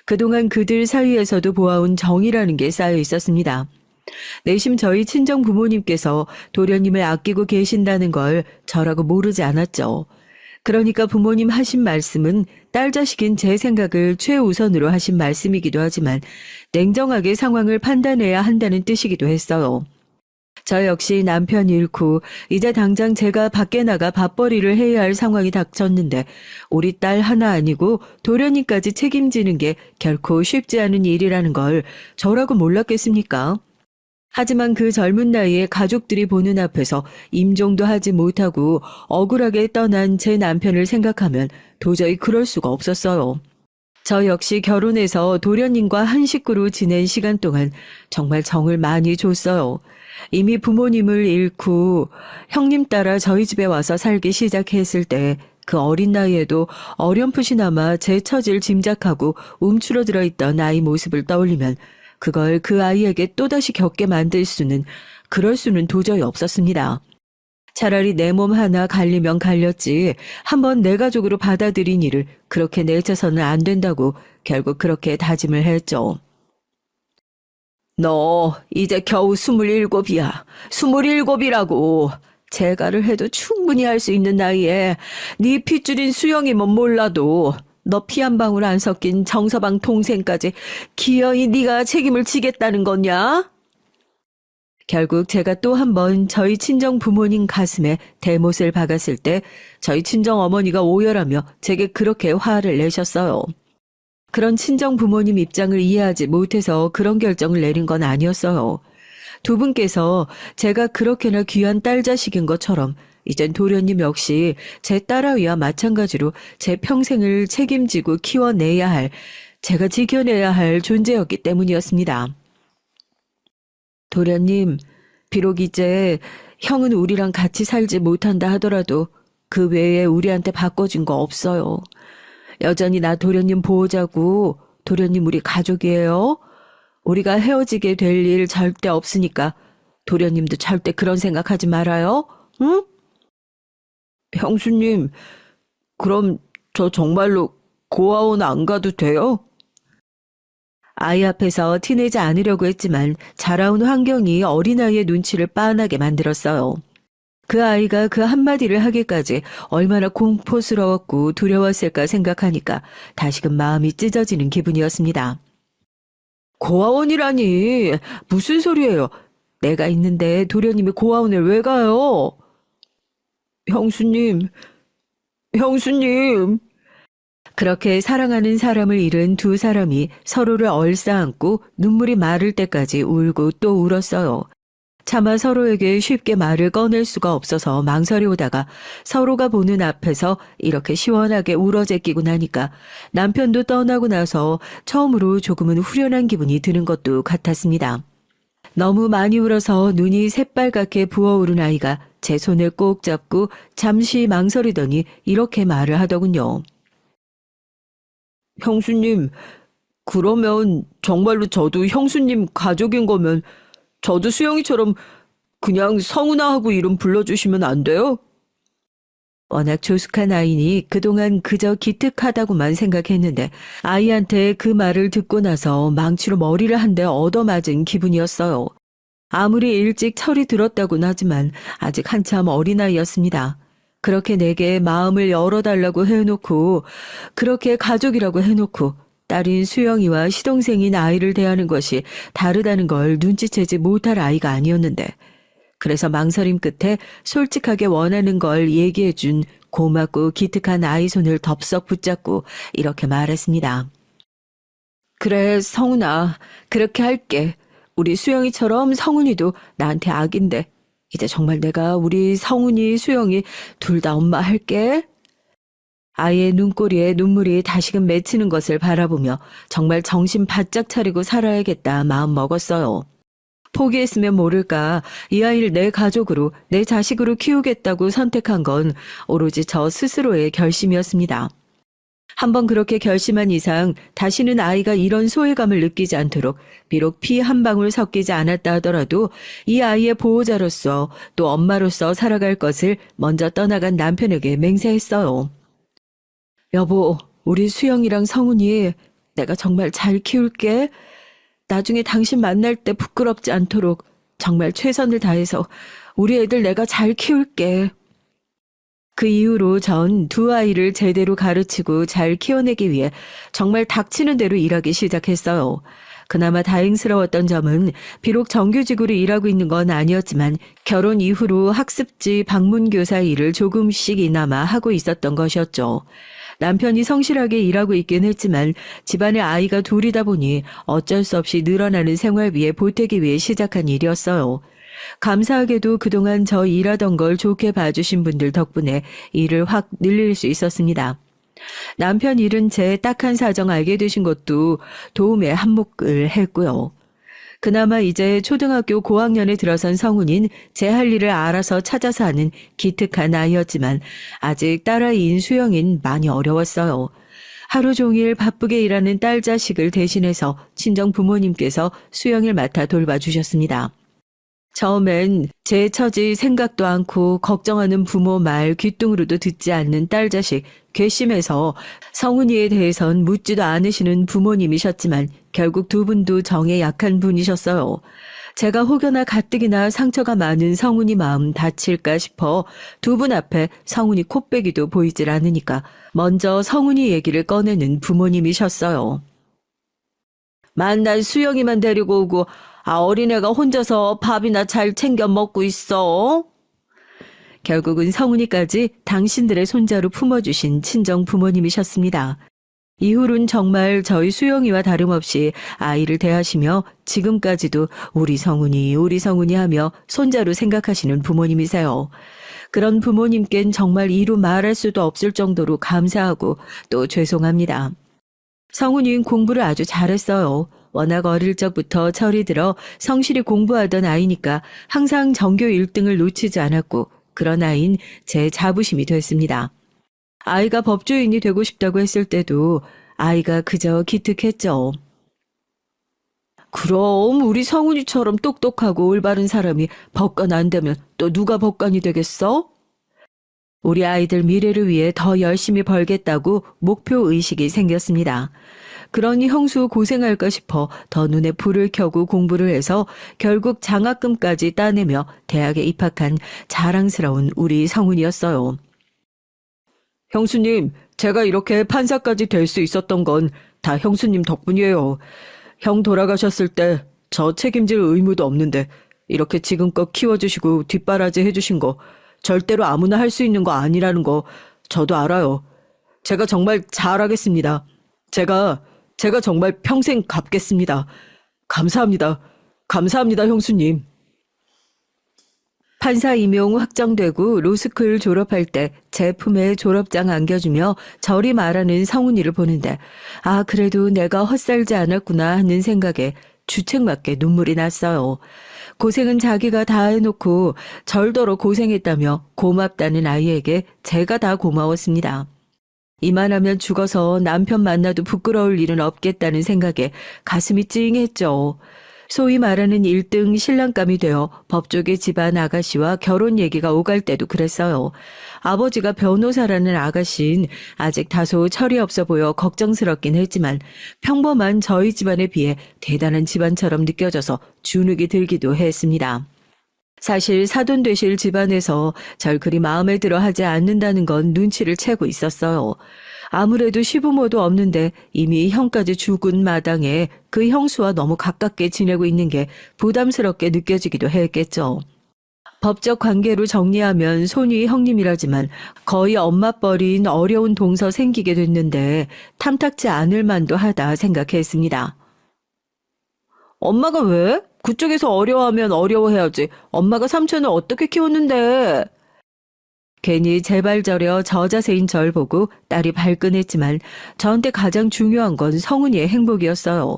그동안 그들 사이에서도 보아온 정이라는 게 쌓여 있었습니다. 내심 저희 친정 부모님께서 도련님을 아끼고 계신다는 걸 저라고 모르지 않았죠. 그러니까 부모님 하신 말씀은 딸 자식인 제 생각을 최우선으로 하신 말씀이기도 하지만 냉정하게 상황을 판단해야 한다는 뜻이기도 했어요. 저 역시 남편 잃고 이제 당장 제가 밖에 나가 밥벌이를 해야 할 상황이 닥쳤는데 우리 딸 하나 아니고 도련님까지 책임지는 게 결코 쉽지 않은 일이라는 걸 저라고 몰랐겠습니까? 하지만 그 젊은 나이에 가족들이 보는 앞에서 임종도 하지 못하고 억울하게 떠난 제 남편을 생각하면 도저히 그럴 수가 없었어요. 저 역시 결혼해서 도련님과 한 식구로 지낸 시간 동안 정말 정을 많이 줬어요. 이미 부모님을 잃고 형님 따라 저희 집에 와서 살기 시작했을 때 그 어린 나이에도 어렴풋이나마 제 처지를 짐작하고 움츠러들어 있던 아이 모습을 떠올리면 그걸 그 아이에게 또다시 겪게 만들 수는, 그럴 수는 도저히 없었습니다. 차라리 내 몸 하나 갈리면 갈렸지 한번 내 가족으로 받아들인 일을 그렇게 내쳐서는 안 된다고 결국 그렇게 다짐을 했죠. 너 이제 겨우 27이야. 27이라고. 재가를 해도 충분히 할 수 있는 나이에 네 핏줄인 수영이면 몰라도 너 피 한 방울 안 섞인 정서방 동생까지 기어이 네가 책임을 지겠다는 거냐? 결국 제가 또 한 번 저희 친정 부모님 가슴에 대못을 박았을 때 저희 친정 어머니가 오열하며 제게 그렇게 화를 내셨어요. 그런 친정 부모님 입장을 이해하지 못해서 그런 결정을 내린 건 아니었어요. 두 분께서 제가 그렇게나 귀한 딸 자식인 것처럼 이젠 도련님 역시 제 딸아이와 마찬가지로 제 평생을 책임지고 키워내야 할, 제가 지켜내야 할 존재였기 때문이었습니다. 도련님, 비록 이제 형은 우리랑 같이 살지 못한다 하더라도 그 외에 우리한테 바꿔준 거 없어요. 여전히 나 도련님 보호자고 도련님 우리 가족이에요. 우리가 헤어지게 될 일 절대 없으니까 도련님도 절대 그런 생각하지 말아요. 응? 형수님, 그럼 저 정말로 고아원 안 가도 돼요? 아이 앞에서 티내지 않으려고 했지만 자라온 환경이 어린아이의 눈치를 빤하게 만들었어요. 그 아이가 그 한마디를 하기까지 얼마나 공포스러웠고 두려웠을까 생각하니까 다시금 마음이 찢어지는 기분이었습니다. 고아원이라니 무슨 소리예요? 내가 있는데 도련님이 고아원을 왜 가요? 형수님. 그렇게 사랑하는 사람을 잃은 두 사람이 서로를 얼싸안고 눈물이 마를 때까지 울고 또 울었어요. 차마 서로에게 쉽게 말을 꺼낼 수가 없어서 망설여 오다가 서로가 보는 앞에서 이렇게 시원하게 울어제끼고 나니까 남편도 떠나고 나서 처음으로 조금은 후련한 기분이 드는 것도 같았습니다. 너무 많이 울어서 눈이 새빨갛게 부어오른 아이가 제 손을 꼭 잡고 잠시 망설이더니 이렇게 말을 하더군요. 형수님, 그러면 정말로 저도 형수님 가족인 거면 저도 수영이처럼 그냥 성훈아 하고 이름 불러주시면 안 돼요? 워낙 조숙한 아이니 그동안 그저 기특하다고만 생각했는데 아이한테 그 말을 듣고 나서 망치로 머리를 한 대 얻어맞은 기분이었어요. 아무리 일찍 철이 들었다고는 하지만 아직 한참 어린아이였습니다. 그렇게 내게 마음을 열어달라고 해놓고 그렇게 가족이라고 해놓고 딸인 수영이와 시동생인 아이를 대하는 것이 다르다는 걸 눈치채지 못할 아이가 아니었는데 그래서 망설임 끝에 솔직하게 원하는 걸 얘기해준 고맙고 기특한 아이 손을 덥석 붙잡고 이렇게 말했습니다. 그래, 성훈아. 그렇게 할게. 우리 수영이처럼 성훈이도 나한테 아기인데 이제 정말 내가 우리 성훈이, 수영이 둘 다 엄마 할게. 아이의 눈꼬리에 눈물이 다시금 맺히는 것을 바라보며 정말 정신 바짝 차리고 살아야겠다 마음 먹었어요. 포기했으면 모를까 이 아이를 내 가족으로 내 자식으로 키우겠다고 선택한 건 오로지 저 스스로의 결심이었습니다. 한번 그렇게 결심한 이상 다시는 아이가 이런 소외감을 느끼지 않도록 비록 피 한 방울 섞이지 않았다 하더라도 이 아이의 보호자로서 또 엄마로서 살아갈 것을 먼저 떠나간 남편에게 맹세했어요. 여보, 우리 수영이랑 성훈이 내가 정말 잘 키울게. 나중에 당신 만날 때 부끄럽지 않도록 정말 최선을 다해서 우리 애들 내가 잘 키울게. 그 이후로 전 두 아이를 제대로 가르치고 잘 키워내기 위해 정말 닥치는 대로 일하기 시작했어요. 그나마 다행스러웠던 점은 비록 정규직으로 일하고 있는 건 아니었지만 결혼 이후로 학습지 방문교사 일을 조금씩이나마 하고 있었던 것이었죠. 남편이 성실하게 일하고 있긴 했지만 집안에 아이가 둘이다 보니 어쩔 수 없이 늘어나는 생활비에 보태기 위해 시작한 일이었어요. 감사하게도 그동안 저 일하던 걸 좋게 봐주신 분들 덕분에 일을 확 늘릴 수 있었습니다. 남편 일은 제 딱한 사정 알게 되신 것도 도움에 한몫을 했고요. 그나마 이제 초등학교 고학년에 들어선 성훈인 제 할 일을 알아서 찾아서 하는 기특한 아이였지만 아직 딸아이인 수영인 많이 어려웠어요. 하루 종일 바쁘게 일하는 딸 자식을 대신해서 친정 부모님께서 수영을 맡아 돌봐주셨습니다. 처음엔 제 처지 생각도 않고 걱정하는 부모 말 귀뚱으로도 듣지 않는 딸 자식 괘씸해서 성훈이에 대해선 묻지도 않으시는 부모님이셨지만 결국 두 분도 정에 약한 분이셨어요. 제가 혹여나 가뜩이나 상처가 많은 성훈이 마음 다칠까 싶어 두 분 앞에 성훈이 콧배기도 보이질 않으니까 먼저 성훈이 얘기를 꺼내는 부모님이셨어요. 만날 수영이만 데리고 오고 어린애가 혼자서 밥이나 잘 챙겨 먹고 있어. 결국은 성훈이까지 당신들의 손자로 품어주신 친정 부모님이셨습니다. 이후론 정말 저희 수영이와 다름없이 아이를 대하시며 지금까지도 우리 성훈이 하며 손자로 생각하시는 부모님이세요. 그런 부모님께는 정말 이루 말할 수도 없을 정도로 감사하고 또 죄송합니다. 성훈이는 공부를 아주 잘했어요. 워낙 어릴 적부터 철이 들어 성실히 공부하던 아이니까 항상 전교 1등을 놓치지 않았고 그런 아이인 제 자부심이 됐습니다. 아이가 법조인이 되고 싶다고 했을 때도 아이가 그저 기특했죠. 그럼 우리 성훈이처럼 똑똑하고 올바른 사람이 법관 안 되면 또 누가 법관이 되겠어? 우리 아이들 미래를 위해 더 열심히 벌겠다고 목표의식이 생겼습니다. 그러니 형수 고생할까 싶어 더 눈에 불을 켜고 공부를 해서 결국 장학금까지 따내며 대학에 입학한 자랑스러운 우리 성훈이었어요. 형수님, 제가 이렇게 판사까지 될 수 있었던 건 다 형수님 덕분이에요. 형 돌아가셨을 때 저 책임질 의무도 없는데 이렇게 지금껏 키워주시고 뒷바라지 해주신 거 절대로 아무나 할 수 있는 거 아니라는 거 저도 알아요. 제가 정말 잘하겠습니다. 제가 정말 평생 갚겠습니다. 감사합니다. 감사합니다, 형수님. 판사 임용 확정되고 로스쿨 졸업할 때 제 품에 졸업장 안겨주며 저리 말하는 성훈이를 보는데 그래도 내가 헛살지 않았구나 하는 생각에 주책맞게 눈물이 났어요. 고생은 자기가 다 해놓고 절더러 고생했다며 고맙다는 아이에게 제가 다 고마웠습니다. 이만하면 죽어서 남편 만나도 부끄러울 일은 없겠다는 생각에 가슴이 찡했죠. 소위 말하는 1등 신랑감이 되어 법조계 집안 아가씨와 결혼 얘기가 오갈 때도 그랬어요. 아버지가 변호사라는 아가씨는 아직 다소 철이 없어 보여 걱정스럽긴 했지만 평범한 저희 집안에 비해 대단한 집안처럼 느껴져서 주눅이 들기도 했습니다. 사실 사돈되실 집안에서 절 그리 마음에 들어 하지 않는다는 건 눈치를 채고 있었어요. 아무래도 시부모도 없는데 이미 형까지 죽은 마당에 그 형수와 너무 가깝게 지내고 있는 게 부담스럽게 느껴지기도 했겠죠. 법적 관계로 정리하면 손위 형님이라지만 거의 엄마뻘인 어려운 동서 생기게 됐는데 탐탁지 않을 만도 하다 생각했습니다. 엄마가 왜? 그쪽에서 어려워하면 어려워해야지. 엄마가 삼촌을 어떻게 키웠는데? 괜히 제발 저려 저자세인 절 보고 딸이 발끈했지만 저한테 가장 중요한 건 성훈이의 행복이었어요.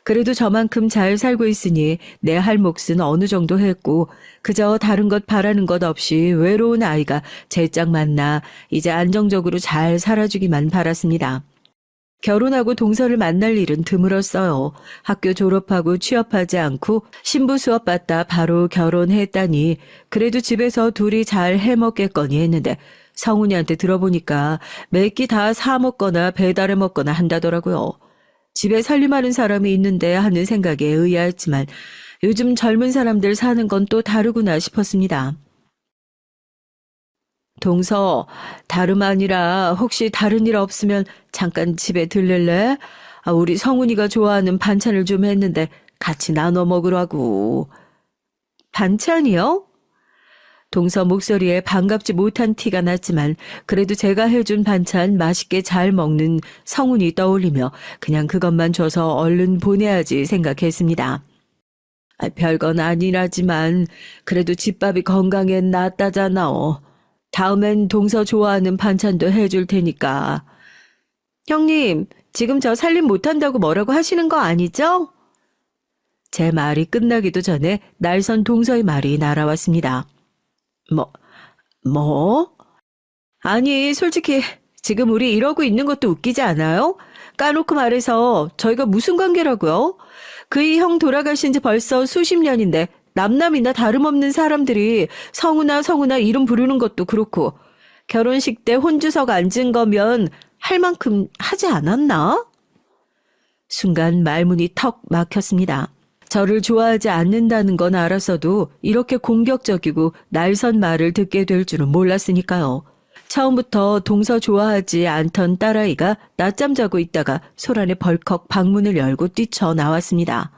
그래도 저만큼 잘 살고 있으니 내 할 몫은 어느 정도 했고 그저 다른 것 바라는 것 없이 외로운 아이가 제 짝 만나 이제 안정적으로 잘 살아주기만 바랐습니다. 결혼하고 동서를 만날 일은 드물었어요. 학교 졸업하고 취업하지 않고 신부 수업 받다 바로 결혼했다니 그래도 집에서 둘이 잘 해먹겠거니 했는데 성훈이한테 들어보니까 매 끼 다 사 먹거나 배달해 먹거나 한다더라고요. 집에 살림하는 사람이 있는데 하는 생각에 의아했지만 요즘 젊은 사람들 사는 건 또 다르구나 싶었습니다. 동서, 다름 아니라 혹시 다른 일 없으면 잠깐 집에 들를래? 우리 성훈이가 좋아하는 반찬을 좀 했는데 같이 나눠 먹으라고. 반찬이요? 동서 목소리에 반갑지 못한 티가 났지만 그래도 제가 해준 반찬 맛있게 잘 먹는 성훈이 떠올리며 그냥 그것만 줘서 얼른 보내야지 생각했습니다. 별건 아니라지만 그래도 집밥이 건강엔 낫다잖아. 다음엔 동서 좋아하는 반찬도 해줄 테니까. 형님, 지금 저 살림 못한다고 뭐라고 하시는 거 아니죠? 제 말이 끝나기도 전에 날선 동서의 말이 날아왔습니다. 뭐? 아니, 솔직히 지금 우리 이러고 있는 것도 웃기지 않아요? 까놓고 말해서 저희가 무슨 관계라고요? 그이 형 돌아가신 지 벌써 수십 년인데 남남이나 다름없는 사람들이 성훈아 이름 부르는 것도 그렇고 결혼식 때 혼주석 앉은 거면 할 만큼 하지 않았나? 순간 말문이 턱 막혔습니다. 저를 좋아하지 않는다는 건 알았어도 이렇게 공격적이고 날선 말을 듣게 될 줄은 몰랐으니까요. 처음부터 동서 좋아하지 않던 딸아이가 낮잠 자고 있다가 소란에 벌컥 방문을 열고 뛰쳐나왔습니다.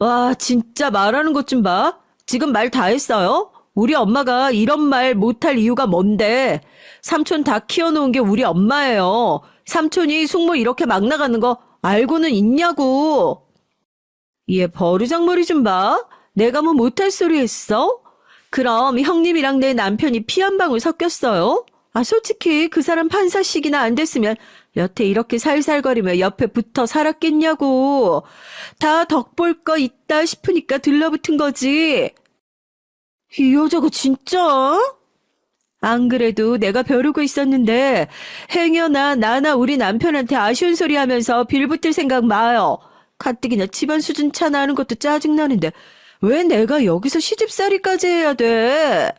와, 진짜 말하는 것 좀 봐. 지금 말 다 했어요? 우리 엄마가 이런 말 못할 이유가 뭔데? 삼촌 다 키워놓은 게 우리 엄마예요. 삼촌이 숙모 이렇게 막 나가는 거 알고는 있냐고. 얘 버르장머리 좀 봐. 내가 뭐 못할 소리 했어? 그럼 형님이랑 내 남편이 피 한 방울 섞였어요? 솔직히 그 사람 판사식이나 안 됐으면 여태 이렇게 살살거리며 옆에 붙어 살았겠냐고. 다 덕볼 거 있다 싶으니까 들러붙은 거지. 이 여자가 진짜? 안 그래도 내가 벼르고 있었는데 행여나 나나 우리 남편한테 아쉬운 소리 하면서 빌붙을 생각 마요. 가뜩이나 집안 수준 차 나는 것도 짜증나는데 왜 내가 여기서 시집살이까지 해야 돼?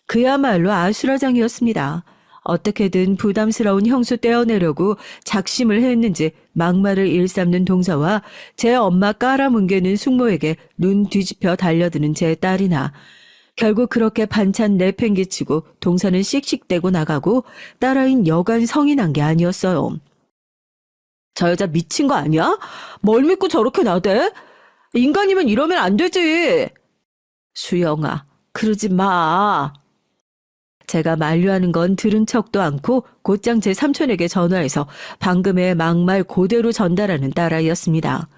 그야말로 아수라장이었습니다. 어떻게든 부담스러운 형수 떼어내려고 작심을 했는지 막말을 일삼는 동서와 제 엄마 깔아뭉개는 숙모에게 눈 뒤집혀 달려드는 제 딸이나 결국 그렇게 반찬 내팽개치고 동서는 씩씩대고 나가고 딸아인 여간 성이 난 게 아니었어요. 저 여자 미친 거 아니야? 뭘 믿고 저렇게 나대? 인간이면 이러면 안 되지. 수영아, 그러지 마. 제가 만류하는 건 들은 척도 않고 곧장 제 삼촌에게 전화해서 방금의 막말 그대로 전달하는 딸아이였습니다.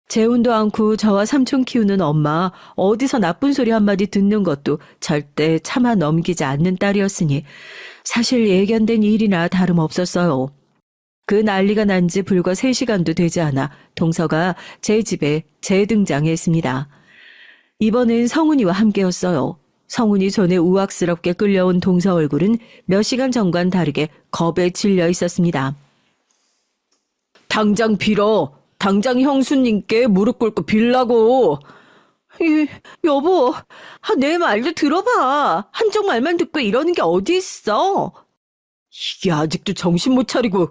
재혼도 않고 저와 삼촌 키우는 엄마, 어디서 나쁜 소리 한마디 듣는 것도 절대 참아 넘기지 않는 딸이었으니 사실 예견된 일이나 다름없었어요. 그 난리가 난 지 불과 3시간도 되지 않아 동서가 제 집에 재등장했습니다. 이번엔 성훈이와 함께였어요. 성훈이 전에 우악스럽게 끌려온 동서 얼굴은 몇 시간 전과는 다르게 겁에 질려 있었습니다. 당장 빌어. 당장 형수님께 무릎 꿇고 빌라고. 여보, 내 말도 들어봐. 한쪽 말만 듣고 이러는 게 어디 있어. 이게 아직도 정신 못 차리고.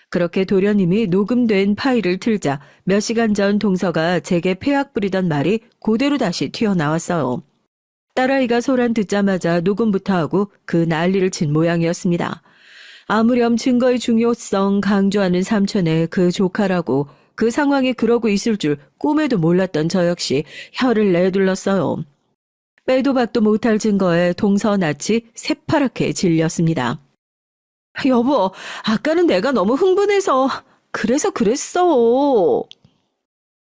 그렇게 도련님이 녹음된 파일을 틀자 몇 시간 전 동서가 제게 폐악 부리던 말이 그대로 다시 튀어나왔어요. 딸아이가 소란 듣자마자 녹음부터 하고 그 난리를 친 모양이었습니다. 아무렴 증거의 중요성 강조하는 삼촌의 그 조카라고 그 상황에 그러고 있을 줄 꿈에도 몰랐던 저 역시 혀를 내둘렀어요. 빼도 박도 못할 증거에 동서 낯이 새파랗게 질렸습니다. 여보, 아까는 내가 너무 흥분해서 그래서 그랬어.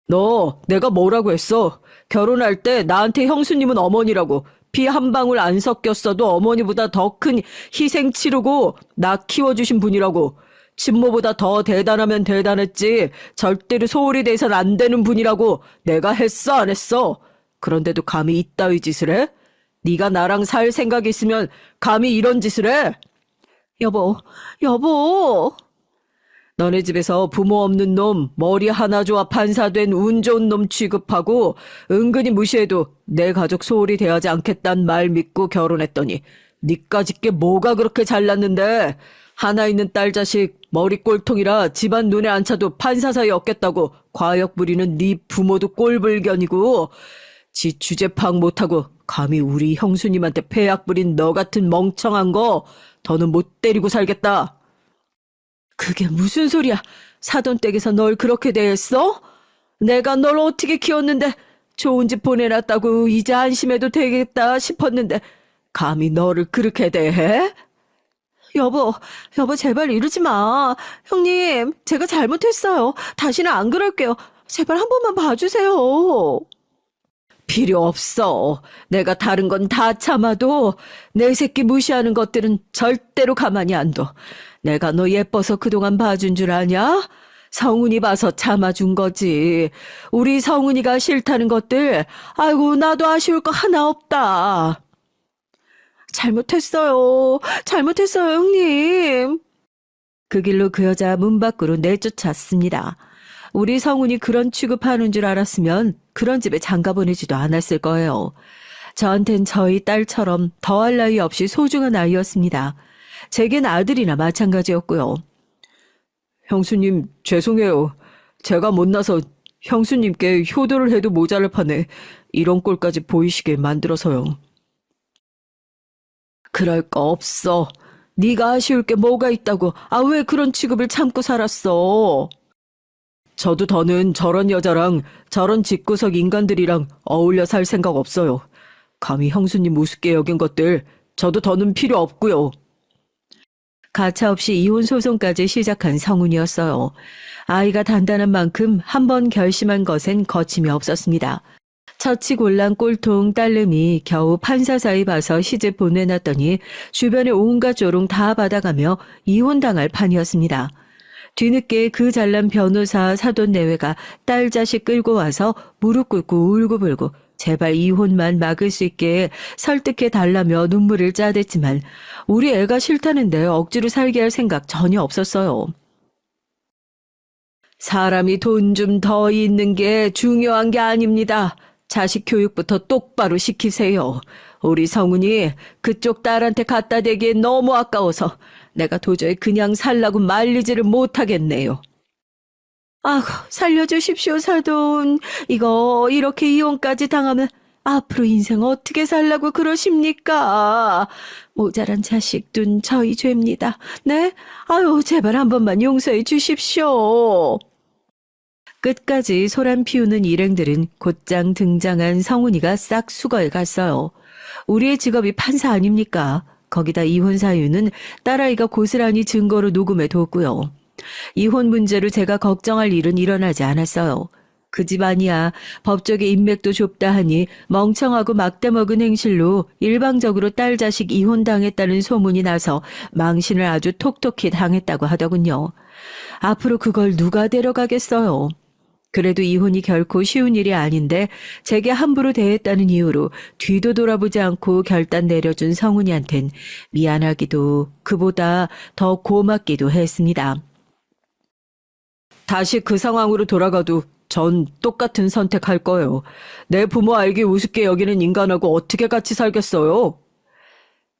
너 내가 뭐라고 했어? 결혼할 때 나한테 형수님은 어머니라고 피 한 방울 안 섞였어도 어머니보다 더 큰 희생 치르고 나 키워주신 분이라고. 친모보다 더 대단하면 대단했지 절대로 소홀히 돼선 안 되는 분이라고 내가 했어 안 했어? 그런데도 감히 이따위 짓을 해? 네가 나랑 살 생각이 있으면 감히 이런 짓을 해? 여보. 너네 집에서 부모 없는 놈, 머리 하나 좋아 판사된 운 좋은 놈 취급하고 은근히 무시해도 내 가족 소홀히 대하지 않겠단 말 믿고 결혼했더니 니까짓 게 뭐가 그렇게 잘났는데 하나 있는 딸 자식 머리 꼴통이라 집안 눈에 안 차도 판사 사이 없겠다고 과역 부리는 네 부모도 꼴불견이고 지 주제 파악 못하고 감히 우리 형수님한테 폐악 부린 너 같은 멍청한 거 더는 못 때리고 살겠다. 그게 무슨 소리야? 사돈댁에서 널 그렇게 대했어? 내가 널 어떻게 키웠는데 좋은 집 보내놨다고 이제 안심해도 되겠다 싶었는데 감히 너를 그렇게 대해? 여보 제발 이러지 마. 형님, 제가 잘못했어요. 다시는 안 그럴게요. 제발 한 번만 봐주세요. 필요 없어. 내가 다른 건 다 참아도 내 새끼 무시하는 것들은 절대로 가만히 안 둬. 내가 너 예뻐서 그동안 봐준 줄 아냐? 성훈이 봐서 참아준 거지. 우리 성훈이가 싫다는 것들, 아이고 나도 아쉬울 거 하나 없다. 잘못했어요, 형님. 그 길로 그 여자 문 밖으로 내쫓았습니다. 우리 성훈이 그런 취급하는 줄 알았으면 그런 집에 장가 보내지도 않았을 거예요. 저한텐 저희 딸처럼 더할 나위 없이 소중한 아이였습니다. 제겐 아들이나 마찬가지였고요. 형수님 죄송해요. 제가 못나서 형수님께 효도를 해도 모자랄 판에 이런 꼴까지 보이시게 만들어서요. 그럴 거 없어. 네가 아쉬울 게 뭐가 있다고. 왜 그런 취급을 참고 살았어. 저도 더는 저런 여자랑 저런 집구석 인간들이랑 어울려 살 생각 없어요. 감히 형수님 우습게 여긴 것들 저도 더는 필요 없고요. 가차없이 이혼 소송까지 시작한 성훈이었어요. 아이가 단단한 만큼 한 번 결심한 것엔 거침이 없었습니다. 처치곤란 꼴통 딸내미 겨우 판사 사이 봐서 시집 보내놨더니 주변에 온갖 조롱 다 받아가며 이혼당할 판이었습니다. 뒤늦게 그 잘난 변호사 사돈 내외가 딸 자식 끌고 와서 무릎 꿇고 울고불고 제발 이혼만 막을 수 있게 설득해 달라며 눈물을 짜댔지만 우리 애가 싫다는데 억지로 살게 할 생각 전혀 없었어요. 사람이 돈 좀 더 있는 게 중요한 게 아닙니다. 자식 교육부터 똑바로 시키세요. 우리 성훈이 그쪽 딸한테 갖다 대기엔 너무 아까워서 내가 도저히 그냥 살라고 말리지를 못하겠네요. 아휴, 살려주십시오, 사돈. 이거 이렇게 이혼까지 당하면 앞으로 인생 어떻게 살라고 그러십니까? 모자란 자식 둔 저희 죄입니다. 네? 아유, 제발 한 번만 용서해 주십시오. 끝까지 소란 피우는 일행들은 곧장 등장한 성훈이가 싹 수거해 갔어요. 우리의 직업이 판사 아닙니까? 거기다 이혼 사유는 딸아이가 고스란히 증거로 녹음해 뒀고요. 이혼 문제로 제가 걱정할 일은 일어나지 않았어요. 그 집안이야 법적인 인맥도 좁다 하니 멍청하고 막대먹은 행실로 일방적으로 딸 자식 이혼당했다는 소문이 나서 망신을 아주 톡톡히 당했다고 하더군요. 앞으로 그걸 누가 데려가겠어요. 그래도 이혼이 결코 쉬운 일이 아닌데 제게 함부로 대했다는 이유로 뒤도 돌아보지 않고 결단 내려준 성훈이한텐 미안하기도 그보다 더 고맙기도 했습니다. 다시 그 상황으로 돌아가도 전 똑같은 선택할 거예요. 내 부모 알기 우습게 여기는 인간하고 어떻게 같이 살겠어요?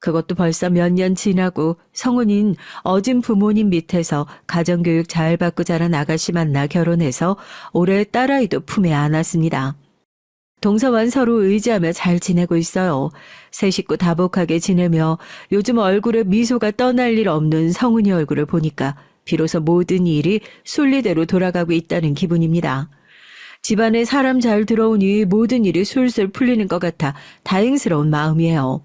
그것도 벌써 몇 년 지나고 성훈인 어진 부모님 밑에서 가정교육 잘 받고 자란 아가씨 만나 결혼해서 올해 딸아이도 품에 안았습니다. 동서만 서로 의지하며 잘 지내고 있어요. 세 식구 다복하게 지내며 요즘 얼굴에 미소가 떠날 일 없는 성훈이 얼굴을 보니까 비로소 모든 일이 순리대로 돌아가고 있다는 기분입니다. 집안에 사람 잘 들어오니 모든 일이 술술 풀리는 것 같아 다행스러운 마음이에요.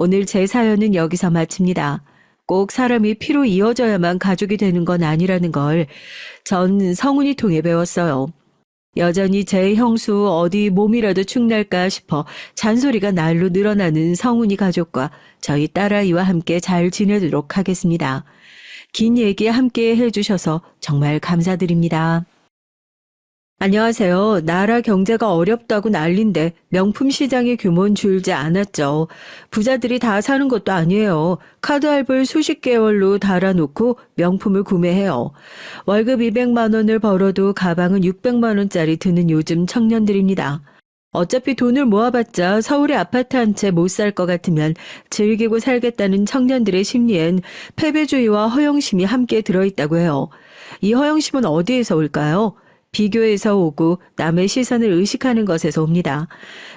오늘 제 사연은 여기서 마칩니다. 꼭 사람이 피로 이어져야만 가족이 되는 건 아니라는 걸 전 성훈이 통해 배웠어요. 여전히 제 형수 어디 몸이라도 축날까 싶어 잔소리가 날로 늘어나는 성훈이 가족과 저희 딸아이와 함께 잘 지내도록 하겠습니다. 긴 얘기 함께 해주셔서 정말 감사드립니다. 안녕하세요. 나라 경제가 어렵다고 난린데 명품 시장의 규모는 줄지 않았죠. 부자들이 다 사는 것도 아니에요. 카드 할부를 수십 개월로 달아놓고 명품을 구매해요. 월급 200만 원을 벌어도 가방은 600만 원짜리 드는 요즘 청년들입니다. 어차피 돈을 모아봤자 서울의 아파트 한 채 못 살 것 같으면 즐기고 살겠다는 청년들의 심리엔 패배주의와 허영심이 함께 들어있다고 해요. 이 허영심은 어디에서 올까요? 비교에서 오고 남의 시선을 의식하는 것에서 옵니다.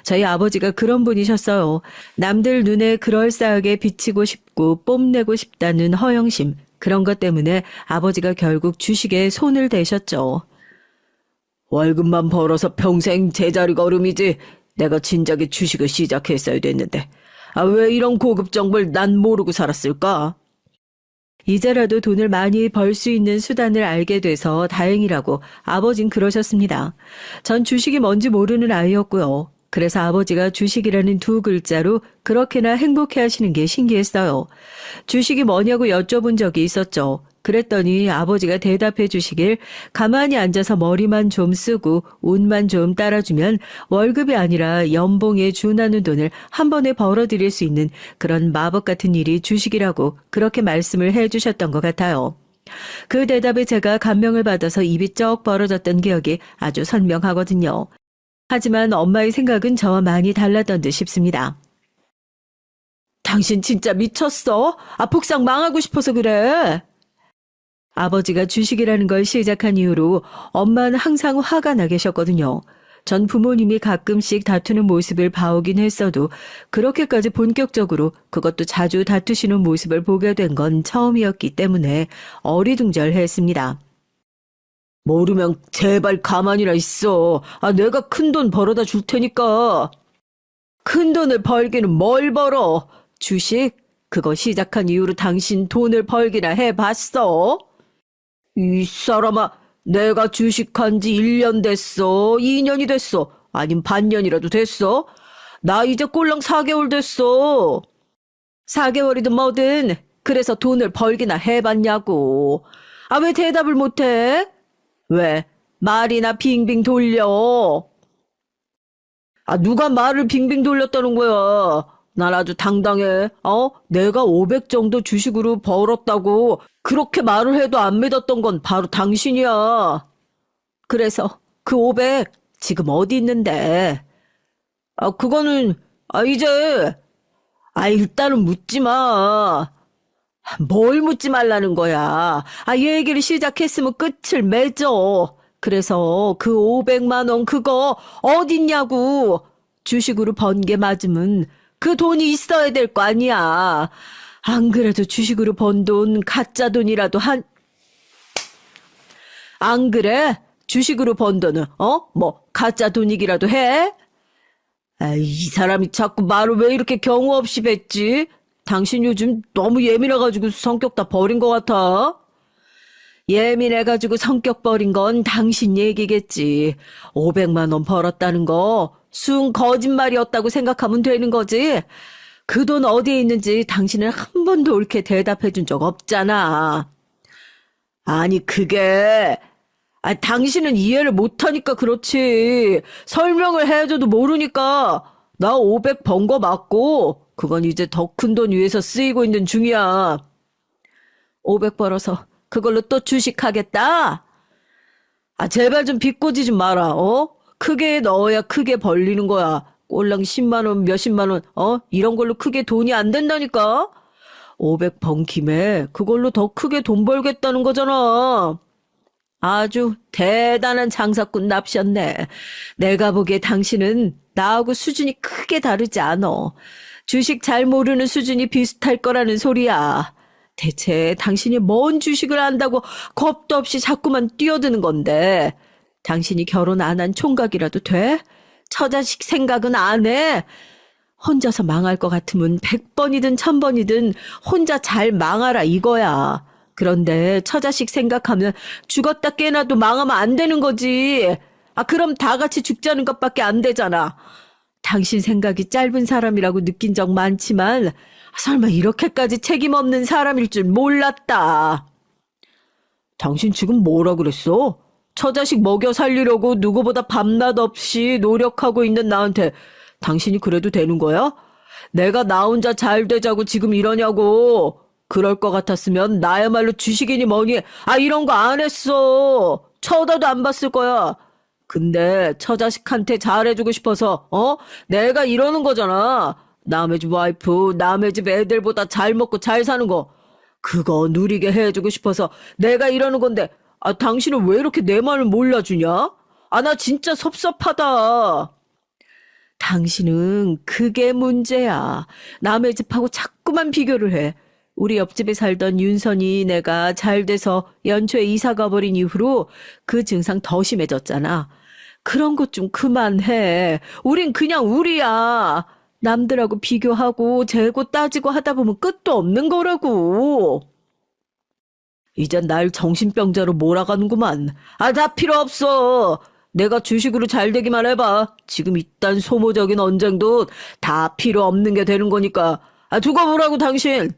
저희 아버지가 그런 분이셨어요. 남들 눈에 그럴싸하게 비치고 싶고 뽐내고 싶다는 허영심. 그런 것 때문에 아버지가 결국 주식에 손을 대셨죠. 월급만 벌어서 평생 제자리 걸음이지. 내가 진작에 주식을 시작했어야 됐는데. 왜 이런 고급 정보를 난 모르고 살았을까? 이제라도 돈을 많이 벌 수 있는 수단을 알게 돼서 다행이라고 아버진 그러셨습니다. 전 주식이 뭔지 모르는 아이였고요. 그래서 아버지가 주식이라는 두 글자로 그렇게나 행복해 하시는 게 신기했어요. 주식이 뭐냐고 여쭤본 적이 있었죠. 그랬더니 아버지가 대답해 주시길 가만히 앉아서 머리만 좀 쓰고 운만 좀 따라주면 월급이 아니라 연봉에 준하는 돈을 한 번에 벌어들일 수 있는 그런 마법 같은 일이 주식이라고 그렇게 말씀을 해 주셨던 것 같아요. 그 대답에 제가 감명을 받아서 입이 쩍 벌어졌던 기억이 아주 선명하거든요. 하지만 엄마의 생각은 저와 많이 달랐던 듯 싶습니다. 당신 진짜 미쳤어? 복상 망하고 싶어서 그래. 아버지가 주식이라는 걸 시작한 이후로 엄마는 항상 화가 나 계셨거든요. 전 부모님이 가끔씩 다투는 모습을 봐오긴 했어도 그렇게까지 본격적으로 그것도 자주 다투시는 모습을 보게 된 건 처음이었기 때문에 어리둥절했습니다. 모르면 제발 가만히나 있어. 내가 큰 돈 벌어다 줄 테니까. 큰 돈을 벌기는 뭘 벌어? 주식? 그거 시작한 이후로 당신 돈을 벌기나 해봤어? 이 사람아, 내가 주식한 지 1년 됐어? 2년이 됐어? 아님 반년이라도 됐어? 나 이제 꼴랑 4개월 됐어. 4개월이든 뭐든 그래서 돈을 벌기나 해봤냐고. 왜 대답을 못해? 왜? 말이나 빙빙 돌려. 누가 말을 빙빙 돌렸다는 거야? 난 아주 당당해. 내가 500 정도 주식으로 벌었다고 그렇게 말을 해도 안 믿었던 건 바로 당신이야. 그래서 그 500 지금 어디 있는데? 그거는 이제 일단은 묻지 마. 뭘 묻지 말라는 거야. 얘기를 시작했으면 끝을 맺어. 그래서 그 500만 원 그거 어딨냐고. 주식으로 번 게 맞으면 그 돈이 있어야 될 거 아니야. 안 그래도 주식으로 번 돈 가짜 돈이라도 안 그래? 주식으로 번 돈은 가짜 돈이기라도 해? 이 사람이 자꾸 말을 왜 이렇게 경우 없이 뱉지? 당신 요즘 너무 예민해가지고 성격 다 버린 것 같아. 예민해가지고 성격 버린 건 당신 얘기겠지. 500만 원 벌었다는 거 순 거짓말이었다고 생각하면 되는 거지. 그 돈 어디에 있는지 당신은 한 번도 옳게 대답해 준 적 없잖아. 아니 그게 당신은 이해를 못하니까 그렇지. 설명을 해줘도 모르니까. 나 500 번 거 맞고 그건 이제 더 큰 돈 위해서 쓰이고 있는 중이야. 500 벌어서 그걸로 또 주식하겠다? 제발 좀 비꼬지 좀 마라. 크게 넣어야 크게 벌리는 거야. 꼴랑 10만 원, 몇십만 원, 이런 걸로 크게 돈이 안 된다니까? 500 번 김에 그걸로 더 크게 돈 벌겠다는 거잖아. 아주 대단한 장사꾼 납셨네. 내가 보기에 당신은 나하고 수준이 크게 다르지 않어. 주식 잘 모르는 수준이 비슷할 거라는 소리야. 대체 당신이 뭔 주식을 안다고 겁도 없이 자꾸만 뛰어드는 건데. 당신이 결혼 안 한 총각이라도 돼? 처자식 생각은 안 해? 혼자서 망할 것 같으면 100번이든 1000번이든 혼자 잘 망하라 이거야. 그런데 처자식 생각하면 죽었다 깨나도 망하면 안 되는 거지. 그럼 다 같이 죽자는 것밖에 안 되잖아. 당신 생각이 짧은 사람이라고 느낀 적 많지만 설마 이렇게까지 책임 없는 사람일 줄 몰랐다. 당신 지금 뭐라 그랬어? 처자식 먹여 살리려고 누구보다 밤낮 없이 노력하고 있는 나한테 당신이 그래도 되는 거야? 내가 나 혼자 잘 되자고 지금 이러냐고. 그럴 것 같았으면 나야말로 주식이니 뭐니 이런 거 안 했어. 쳐다도 안 봤을 거야. 근데 처자식한테 잘해주고 싶어서 내가 이러는 거잖아. 남의 집 와이프, 남의 집 애들보다 잘 먹고 잘 사는 거 그거 누리게 해주고 싶어서 내가 이러는 건데 당신은 왜 이렇게 내 말을 몰라주냐? 나 진짜 섭섭하다. 당신은 그게 문제야. 남의 집하고 자꾸만 비교를 해. 우리 옆집에 살던 윤선이 내가 잘 돼서 연초에 이사 가버린 이후로 그 증상 더 심해졌잖아. 그런 것 좀 그만해. 우린 그냥 우리야. 남들하고 비교하고 재고 따지고 하다 보면 끝도 없는 거라고. 이젠 날 정신병자로 몰아가는구만. 다 필요 없어. 내가 주식으로 잘 되기만 해봐. 지금 이딴 소모적인 언쟁도 다 필요 없는 게 되는 거니까. 두고 보라고 당신.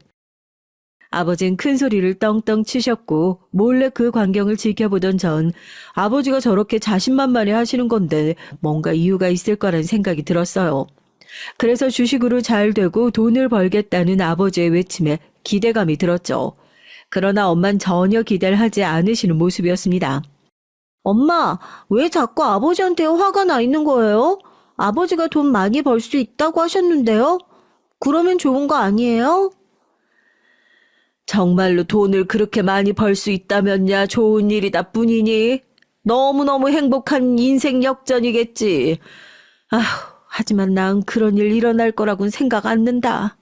아버진 큰 소리를 떵떵 치셨고 몰래 그 광경을 지켜보던 전 아버지가 저렇게 자신만만해 하시는 건데 뭔가 이유가 있을 거라는 생각이 들었어요. 그래서 주식으로 잘 되고 돈을 벌겠다는 아버지의 외침에 기대감이 들었죠. 그러나 엄만 전혀 기대를 하지 않으시는 모습이었습니다. 엄마, 왜 자꾸 아버지한테 화가 나 있는 거예요? 아버지가 돈 많이 벌 수 있다고 하셨는데요? 그러면 좋은 거 아니에요? 정말로 돈을 그렇게 많이 벌 수 있다면야 좋은 일이다 뿐이니 너무너무 행복한 인생 역전이겠지. 하지만 난 그런 일 일어날 거라고는 생각 않는다.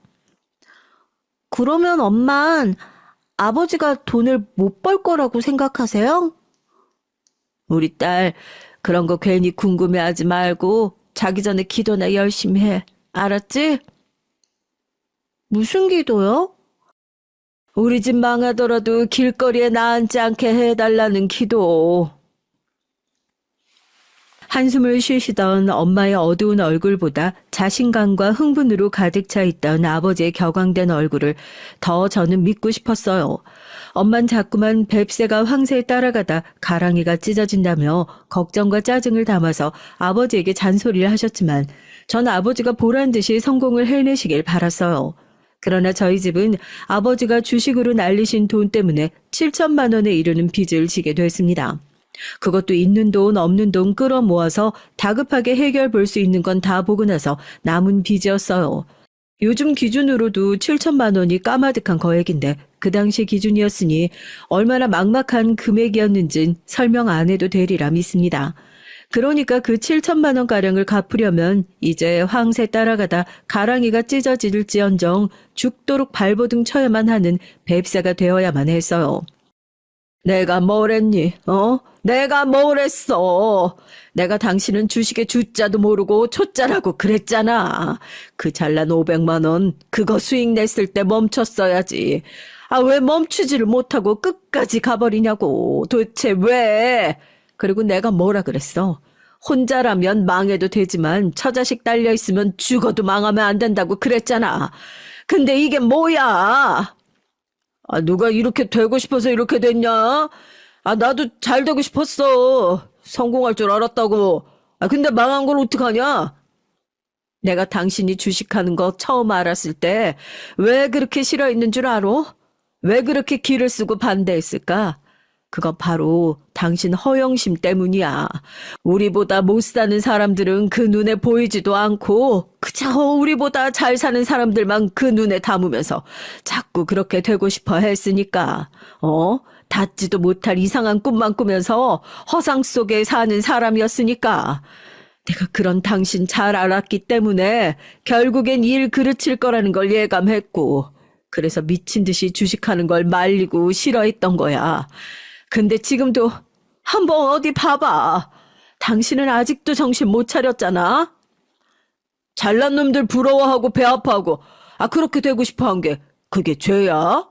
그러면 엄만 아버지가 돈을 못 벌 거라고 생각하세요? 우리 딸 그런 거 괜히 궁금해하지 말고 자기 전에 기도나 열심히 해. 알았지? 무슨 기도요? 우리 집 망하더라도 길거리에 나앉지 않게 해달라는 기도. 한숨을 쉬시던 엄마의 어두운 얼굴보다 자신감과 흥분으로 가득 차 있던 아버지의 격앙된 얼굴을 더 저는 믿고 싶었어요. 엄만 자꾸만 뱁새가 황새에 따라가다 가랑이가 찢어진다며 걱정과 짜증을 담아서 아버지에게 잔소리를 하셨지만 전 아버지가 보란듯이 성공을 해내시길 바랐어요. 그러나 저희 집은 아버지가 주식으로 날리신 돈 때문에 7천만 원에 이르는 빚을 지게 됐습니다. 그것도 있는 돈 없는 돈 끌어모아서 다급하게 해결 볼 수 있는 건 다 보고 나서 남은 빚이었어요. 요즘 기준으로도 7천만 원이 까마득한 거액인데 그 당시 기준이었으니 얼마나 막막한 금액이었는진 설명 안 해도 되리라 믿습니다. 그러니까 그 7천만 원가량을 갚으려면 이제 황새 따라가다 가랑이가 찢어질지언정 죽도록 발버둥 쳐야만 하는 뱁새가 되어야만 했어요. 내가 뭘 했니? 내가 뭘 했어? 내가 당신은 주식의 주자도 모르고 초짜라고 그랬잖아. 그 잘난 500만 원, 그거 수익 냈을 때 멈췄어야지. 아, 왜 멈추지를 못하고 끝까지 가버리냐고. 도대체 왜? 그리고 내가 뭐라 그랬어? 혼자라면 망해도 되지만 처자식 딸려 있으면 죽어도 망하면 안 된다고 그랬잖아. 근데 이게 뭐야? 아, 누가 이렇게 되고 싶어서 이렇게 됐냐? 아, 나도 잘 되고 싶었어. 성공할 줄 알았다고. 아, 근데 망한 걸 어떡하냐? 내가 당신이 주식하는 거 처음 알았을 때 왜 그렇게 싫어했는 줄 알아? 왜 그렇게 기를 쓰고 반대했을까? 그거 바로 당신 허영심 때문이야. 우리보다 못 사는 사람들은 그 눈에 보이지도 않고 그저 우리보다 잘 사는 사람들만 그 눈에 담으면서 자꾸 그렇게 되고 싶어 했으니까. 닿지도 못할 이상한 꿈만 꾸면서 허상 속에 사는 사람이었으니까. 내가 그런 당신 잘 알았기 때문에 결국엔 일 그르칠 거라는 걸 예감했고, 그래서 미친 듯이 주식하는 걸 말리고 싫어했던 거야. 근데 지금도 한번 어디 봐봐. 당신은 아직도 정신 못 차렸잖아? 잘난 놈들 부러워하고 배 아파하고, 아, 그렇게 되고 싶어 한 게, 그게 죄야?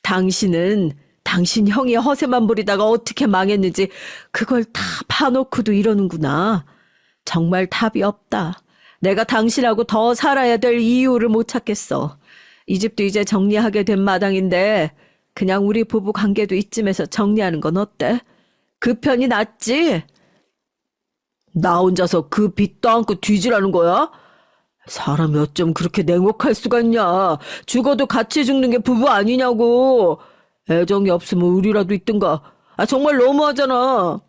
당신은 당신 형이 허세만 부리다가 어떻게 망했는지 그걸 다 파놓고도 이러는구나. 정말 답이 없다. 내가 당신하고 더 살아야 될 이유를 못 찾겠어. 이 집도 이제 정리하게 된 마당인데 그냥 우리 부부 관계도 이쯤에서 정리하는 건 어때? 그 편이 낫지? 나 혼자서 그 빚도 안고 뒤지라는 거야? 사람이 어쩜 그렇게 냉혹할 수가 있냐. 죽어도 같이 죽는 게 부부 아니냐고. 애정이 없으면 우리라도 있든가. 아, 정말 너무하잖아.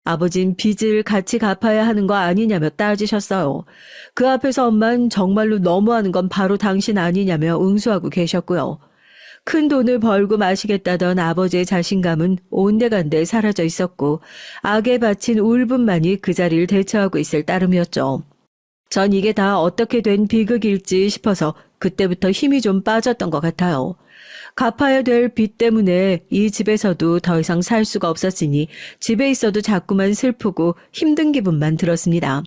아버진 빚을 같이 갚아야 하는 거 아니냐며 따지셨어요. 그 앞에서 엄만 정말로 너무하는 건 바로 당신 아니냐며 응수하고 계셨고요. 큰 돈을 벌고 마시겠다던 아버지의 자신감은 온데간데 사라져 있었고 악에 바친 울분만이 그 자리를 대처하고 있을 따름이었죠. 전 이게 다 어떻게 된 비극일지 싶어서 그때부터 힘이 좀 빠졌던 것 같아요. 갚아야 될 빚 때문에 이 집에서도 더 이상 살 수가 없었으니 집에 있어도 자꾸만 슬프고 힘든 기분만 들었습니다.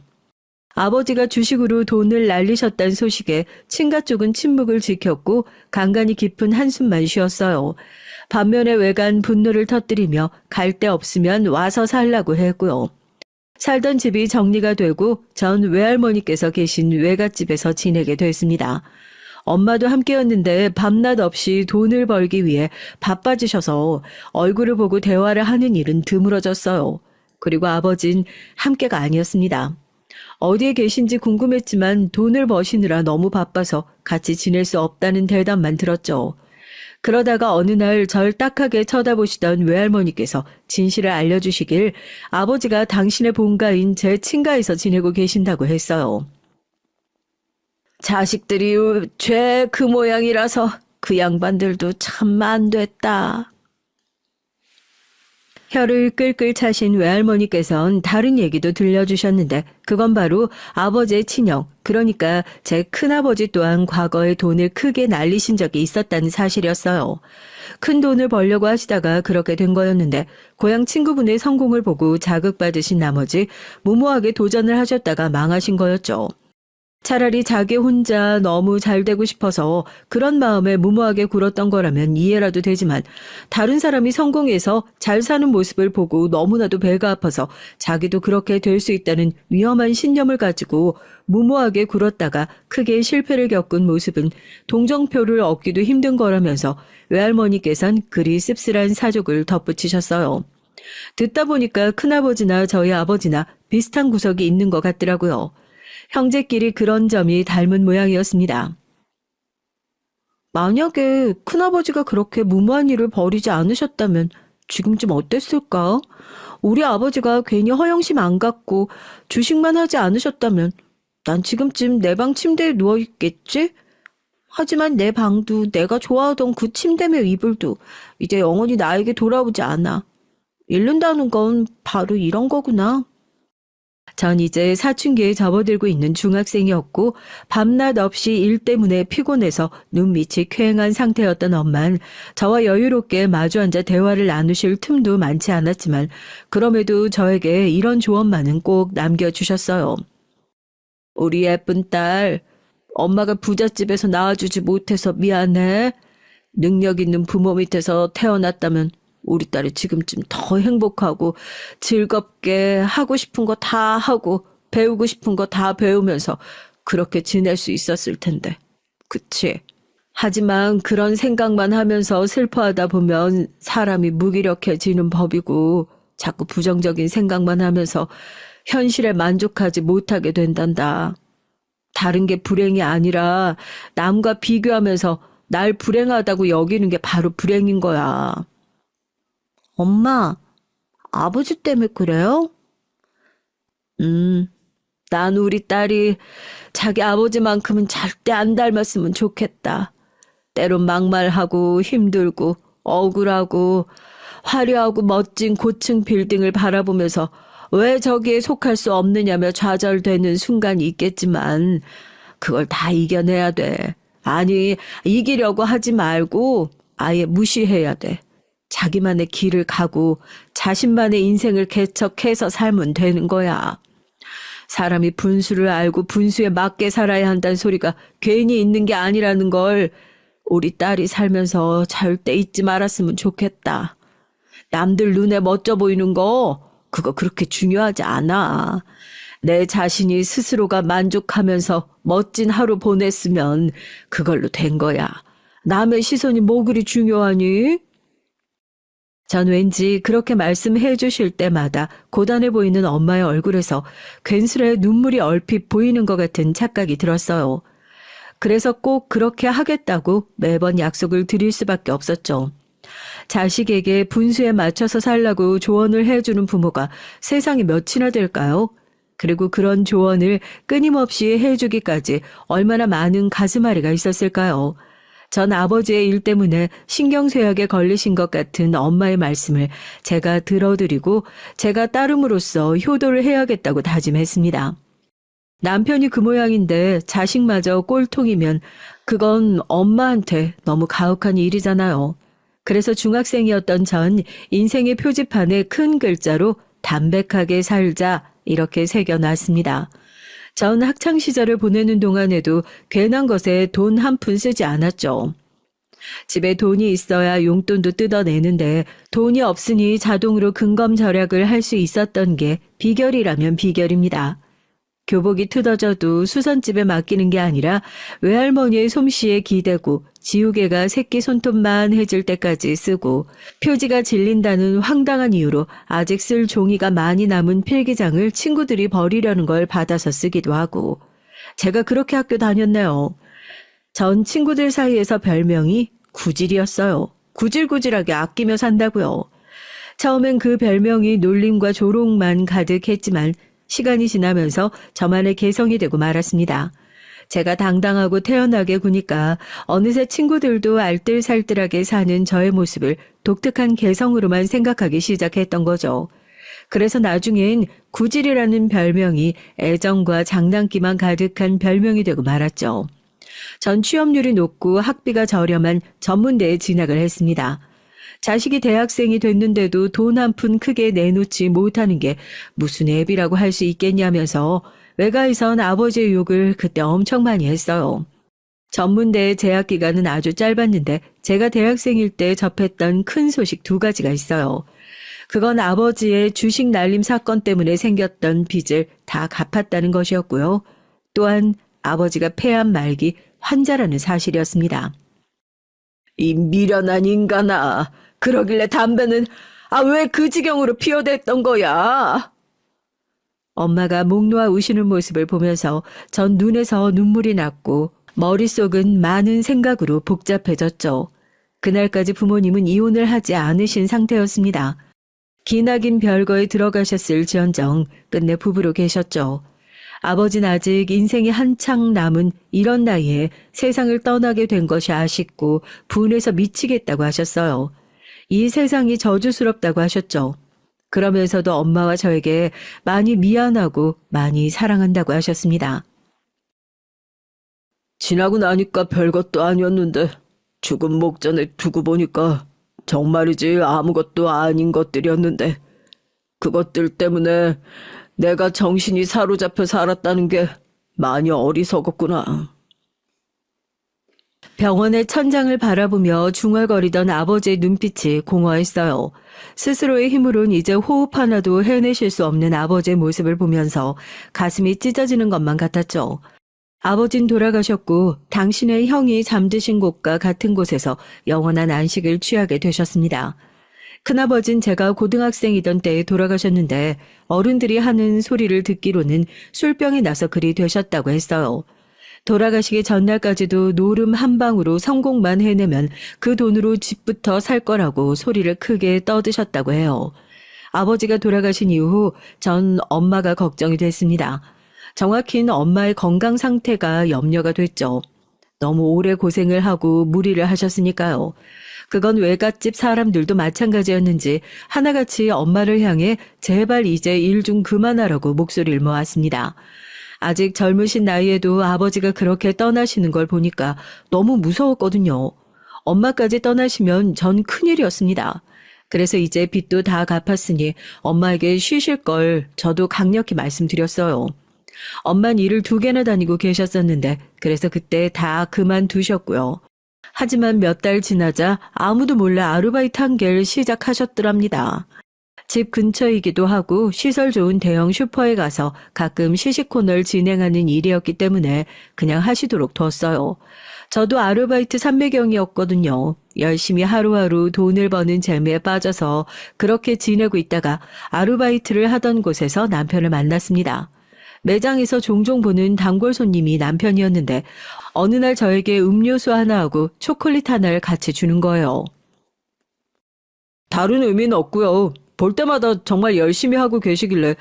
아버지가 주식으로 돈을 날리셨다는 소식에 친가 쪽은 침묵을 지켰고 간간히 깊은 한숨만 쉬었어요. 반면에 외간 분노를 터뜨리며 갈 데 없으면 와서 살라고 했고요. 살던 집이 정리가 되고 전 외할머니께서 계신 외갓집에서 지내게 됐습니다. 엄마도 함께였는데 밤낮 없이 돈을 벌기 위해 바빠지셔서 얼굴을 보고 대화를 하는 일은 드물어졌어요. 그리고 아버진 함께가 아니었습니다. 어디에 계신지 궁금했지만 돈을 버시느라 너무 바빠서 같이 지낼 수 없다는 대답만 들었죠. 그러다가 어느 날 절 딱하게 쳐다보시던 외할머니께서 진실을 알려주시길 아버지가 당신의 본가인 제 친가에서 지내고 계신다고 했어요. 자식들이 죄 그 모양이라서 그 양반들도 참 안됐다. 혀를 끌끌 차신 외할머니께선 다른 얘기도 들려주셨는데 그건 바로 아버지의 친형, 그러니까 제 큰아버지 또한 과거에 돈을 크게 날리신 적이 있었다는 사실이었어요. 큰 돈을 벌려고 하시다가 그렇게 된 거였는데 고향 친구분의 성공을 보고 자극받으신 나머지 무모하게 도전을 하셨다가 망하신 거였죠. 차라리 자기 혼자 너무 잘 되고 싶어서 그런 마음에 무모하게 굴었던 거라면 이해라도 되지만 다른 사람이 성공해서 잘 사는 모습을 보고 너무나도 배가 아파서 자기도 그렇게 될 수 있다는 위험한 신념을 가지고 무모하게 굴었다가 크게 실패를 겪은 모습은 동정표를 얻기도 힘든 거라면서 외할머니께선 그리 씁쓸한 사족을 덧붙이셨어요. 듣다 보니까 큰아버지나 저희 아버지나 비슷한 구석이 있는 것 같더라고요. 형제끼리 그런 점이 닮은 모양이었습니다. 만약에 큰아버지가 그렇게 무모한 일을 벌이지 않으셨다면 지금쯤 어땠을까? 우리 아버지가 괜히 허영심 안 갖고 주식만 하지 않으셨다면 난 지금쯤 내 방 침대에 누워있겠지? 하지만 내 방도 내가 좋아하던 그 침대며 이불도 이제 영원히 나에게 돌아오지 않아. 잃는다는 건 바로 이런 거구나. 전 이제 사춘기에 접어들고 있는 중학생이었고 밤낮 없이 일 때문에 피곤해서 눈밑이 퀭한 상태였던 엄만 저와 여유롭게 마주 앉아 대화를 나누실 틈도 많지 않았지만 그럼에도 저에게 이런 조언만은 꼭 남겨주셨어요. 우리 예쁜 딸, 엄마가 부잣집에서 낳아주지 못해서 미안해. 능력 있는 부모 밑에서 태어났다면 우리 딸이 지금쯤 더 행복하고 즐겁게 하고 싶은 거 다 하고 배우고 싶은 거 다 배우면서 그렇게 지낼 수 있었을 텐데. 그치? 하지만 그런 생각만 하면서 슬퍼하다 보면 사람이 무기력해지는 법이고 자꾸 부정적인 생각만 하면서 현실에 만족하지 못하게 된단다. 다른 게 불행이 아니라 남과 비교하면서 날 불행하다고 여기는 게 바로 불행인 거야. 엄마, 아버지 때문에 그래요? 난 우리 딸이 자기 아버지만큼은 절대 안 닮았으면 좋겠다. 때론 막말하고 힘들고 억울하고 화려하고 멋진 고층 빌딩을 바라보면서 왜 저기에 속할 수 없느냐며 좌절되는 순간이 있겠지만 그걸 다 이겨내야 돼. 아니, 이기려고 하지 말고 아예 무시해야 돼. 자기만의 길을 가고 자신만의 인생을 개척해서 살면 되는 거야. 사람이 분수를 알고 분수에 맞게 살아야 한다는 소리가 괜히 있는 게 아니라는 걸 우리 딸이 살면서 절대 잊지 말았으면 좋겠다. 남들 눈에 멋져 보이는 거 그거 그렇게 중요하지 않아. 내 자신이 스스로가 만족하면서 멋진 하루 보냈으면 그걸로 된 거야. 남의 시선이 뭐 그리 중요하니? 전 왠지 그렇게 말씀해 주실 때마다 고단해 보이는 엄마의 얼굴에서 괜스레 눈물이 얼핏 보이는 것 같은 착각이 들었어요. 그래서 꼭 그렇게 하겠다고 매번 약속을 드릴 수밖에 없었죠. 자식에게 분수에 맞춰서 살라고 조언을 해주는 부모가 세상에 몇이나 될까요? 그리고 그런 조언을 끊임없이 해주기까지 얼마나 많은 가슴앓이가 있었을까요? 전 아버지의 일 때문에 신경쇠약에 걸리신 것 같은 엄마의 말씀을 제가 들어드리고 제가 따름으로써 효도를 해야겠다고 다짐했습니다. 남편이 그 모양인데 자식마저 꼴통이면 그건 엄마한테 너무 가혹한 일이잖아요. 그래서 중학생이었던 전 인생의 표지판에 큰 글자로 담백하게 살자 이렇게 새겨놨습니다. 전 학창시절을 보내는 동안에도 괜한 것에 돈 한 푼 쓰지 않았죠. 집에 돈이 있어야 용돈도 뜯어내는데 돈이 없으니 자동으로 근검절약을 할 수 있었던 게 비결이라면 비결입니다. 교복이 뜯어져도 수선집에 맡기는 게 아니라 외할머니의 솜씨에 기대고 지우개가 새끼 손톱만 해질 때까지 쓰고 표지가 질린다는 황당한 이유로 아직 쓸 종이가 많이 남은 필기장을 친구들이 버리려는 걸 받아서 쓰기도 하고 제가 그렇게 학교 다녔네요. 전 친구들 사이에서 별명이 구질이었어요. 구질구질하게 아끼며 산다고요. 처음엔 그 별명이 놀림과 조롱만 가득했지만 시간이 지나면서 저만의 개성이 되고 말았습니다. 제가 당당하고 태연하게 구니까 어느새 친구들도 알뜰살뜰하게 사는 저의 모습을 독특한 개성으로만 생각하기 시작했던 거죠. 그래서 나중엔 구질이라는 별명이 애정과 장난기만 가득한 별명이 되고 말았죠. 전 취업률이 높고 학비가 저렴한 전문대에 진학을 했습니다. 자식이 대학생이 됐는데도 돈 한 푼 크게 내놓지 못하는 게 무슨 애비라고 할 수 있겠냐면서 외가에선 아버지의 욕을 그때 엄청 많이 했어요. 전문대의 재학 기간은 아주 짧았는데 제가 대학생일 때 접했던 큰 소식 두 가지가 있어요. 그건 아버지의 주식 날림 사건 때문에 생겼던 빚을 다 갚았다는 것이었고요. 또한 아버지가 폐암 말기 환자라는 사실이었습니다. 이 미련한 인간아, 그러길래 담배는 왜 그 지경으로 피워댔던 거야? 엄마가 목 놓아 우시는 모습을 보면서 전 눈에서 눈물이 났고 머릿속은 많은 생각으로 복잡해졌죠. 그날까지 부모님은 이혼을 하지 않으신 상태였습니다. 기나긴 별거에 들어가셨을지언정 끝내 부부로 계셨죠. 아버지는 아직 인생이 한창 남은 이런 나이에 세상을 떠나게 된 것이 아쉽고 분해서 미치겠다고 하셨어요. 이 세상이 저주스럽다고 하셨죠. 그러면서도 엄마와 저에게 많이 미안하고 많이 사랑한다고 하셨습니다. 지나고 나니까 별것도 아니었는데 죽음 목전에 두고 보니까 정말이지 아무것도 아닌 것들이었는데 그것들 때문에 내가 정신이 사로잡혀 살았다는 게 많이 어리석었구나. 병원의 천장을 바라보며 중얼거리던 아버지의 눈빛이 공허했어요. 스스로의 힘으론 이제 호흡 하나도 해내실 수 없는 아버지의 모습을 보면서 가슴이 찢어지는 것만 같았죠. 아버진 돌아가셨고 당신의 형이 잠드신 곳과 같은 곳에서 영원한 안식을 취하게 되셨습니다. 큰아버진 제가 고등학생이던 때에 돌아가셨는데 어른들이 하는 소리를 듣기로는 술병이 나서 그리 되셨다고 했어요. 돌아가시기 전날까지도 노름 한 방으로 성공만 해내면 그 돈으로 집부터 살 거라고 소리를 크게 떠드셨다고 해요. 아버지가 돌아가신 이후 전 엄마가 걱정이 됐습니다. 정확히는 엄마의 건강 상태가 염려가 됐죠. 너무 오래 고생을 하고 무리를 하셨으니까요. 그건 외갓집 사람들도 마찬가지였는지 하나같이 엄마를 향해 제발 이제 일 좀 그만하라고 목소리를 모았습니다. 아직 젊으신 나이에도 아버지가 그렇게 떠나시는 걸 보니까 너무 무서웠거든요. 엄마까지 떠나시면 전 큰일이었습니다. 그래서 이제 빚도 다 갚았으니 엄마에게 쉬실 걸 저도 강력히 말씀드렸어요. 엄만 일을 2개나 다니고 계셨었는데 그래서 그때 다 그만두셨고요. 하지만 몇 달 지나자 아무도 몰래 아르바이트 한 개를 시작하셨더랍니다. 집 근처이기도 하고 시설 좋은 대형 슈퍼에 가서 가끔 시식 코너를 진행하는 일이었기 때문에 그냥 하시도록 뒀어요. 저도 아르바이트 삼매경이었거든요. 열심히 하루하루 돈을 버는 재미에 빠져서 그렇게 지내고 있다가 아르바이트를 하던 곳에서 남편을 만났습니다. 매장에서 종종 보는 단골 손님이 남편이었는데 어느 날 저에게 음료수 하나하고 초콜릿 하나를 같이 주는 거예요. 다른 의미는 없고요. 볼 때마다 정말 열심히 하고 계시길래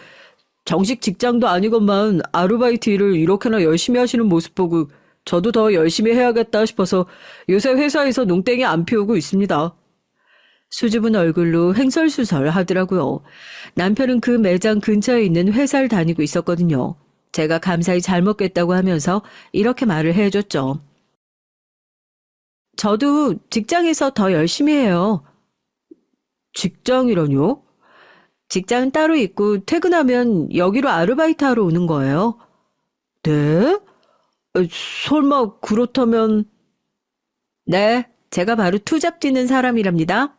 정식 직장도 아니건만 아르바이트 일을 이렇게나 열심히 하시는 모습 보고 저도 더 열심히 해야겠다 싶어서 요새 회사에서 농땡이 안 피우고 있습니다. 수줍은 얼굴로 횡설수설 하더라고요. 남편은 그 매장 근처에 있는 회사를 다니고 있었거든요. 제가 감사히 잘 먹겠다고 하면서 이렇게 말을 해줬죠. 저도 직장에서 더 열심히 해요. 직장이라뇨? 직장은 따로 있고 퇴근하면 여기로 아르바이트 하러 오는 거예요. 네? 설마 그렇다면... 네, 제가 바로 투잡 뛰는 사람이랍니다.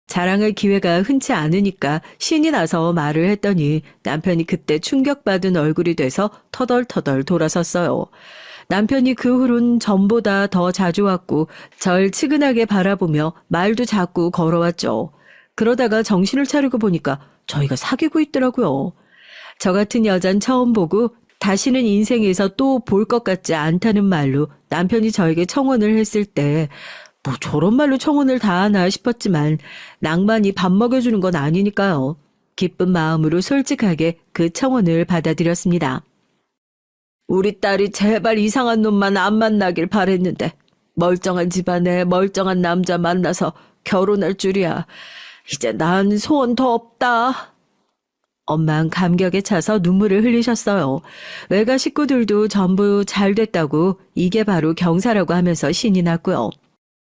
자랑할 기회가 흔치 않으니까 신이 나서 말을 했더니 남편이 그때 충격받은 얼굴이 돼서 터덜터덜 돌아섰어요. 남편이 그 후론 전보다 더 자주 왔고 절 치근하게 바라보며 말도 자꾸 걸어왔죠. 그러다가 정신을 차리고 보니까 저희가 사귀고 있더라고요. 저 같은 여잔 처음 보고 다시는 인생에서 또 볼 것 같지 않다는 말로 남편이 저에게 청혼을 했을 때 뭐 저런 말로 청혼을 다 하나 싶었지만 낭만이 밥 먹여주는 건 아니니까요. 기쁜 마음으로 솔직하게 그 청혼을 받아들였습니다. 우리 딸이 제발 이상한 놈만 안 만나길 바랬는데 멀쩡한 집안에 멀쩡한 남자 만나서 결혼할 줄이야. 이제 난 소원 더 없다. 엄마는 감격에 차서 눈물을 흘리셨어요. 외가 식구들도 전부 잘 됐다고 이게 바로 경사라고 하면서 신이 났고요.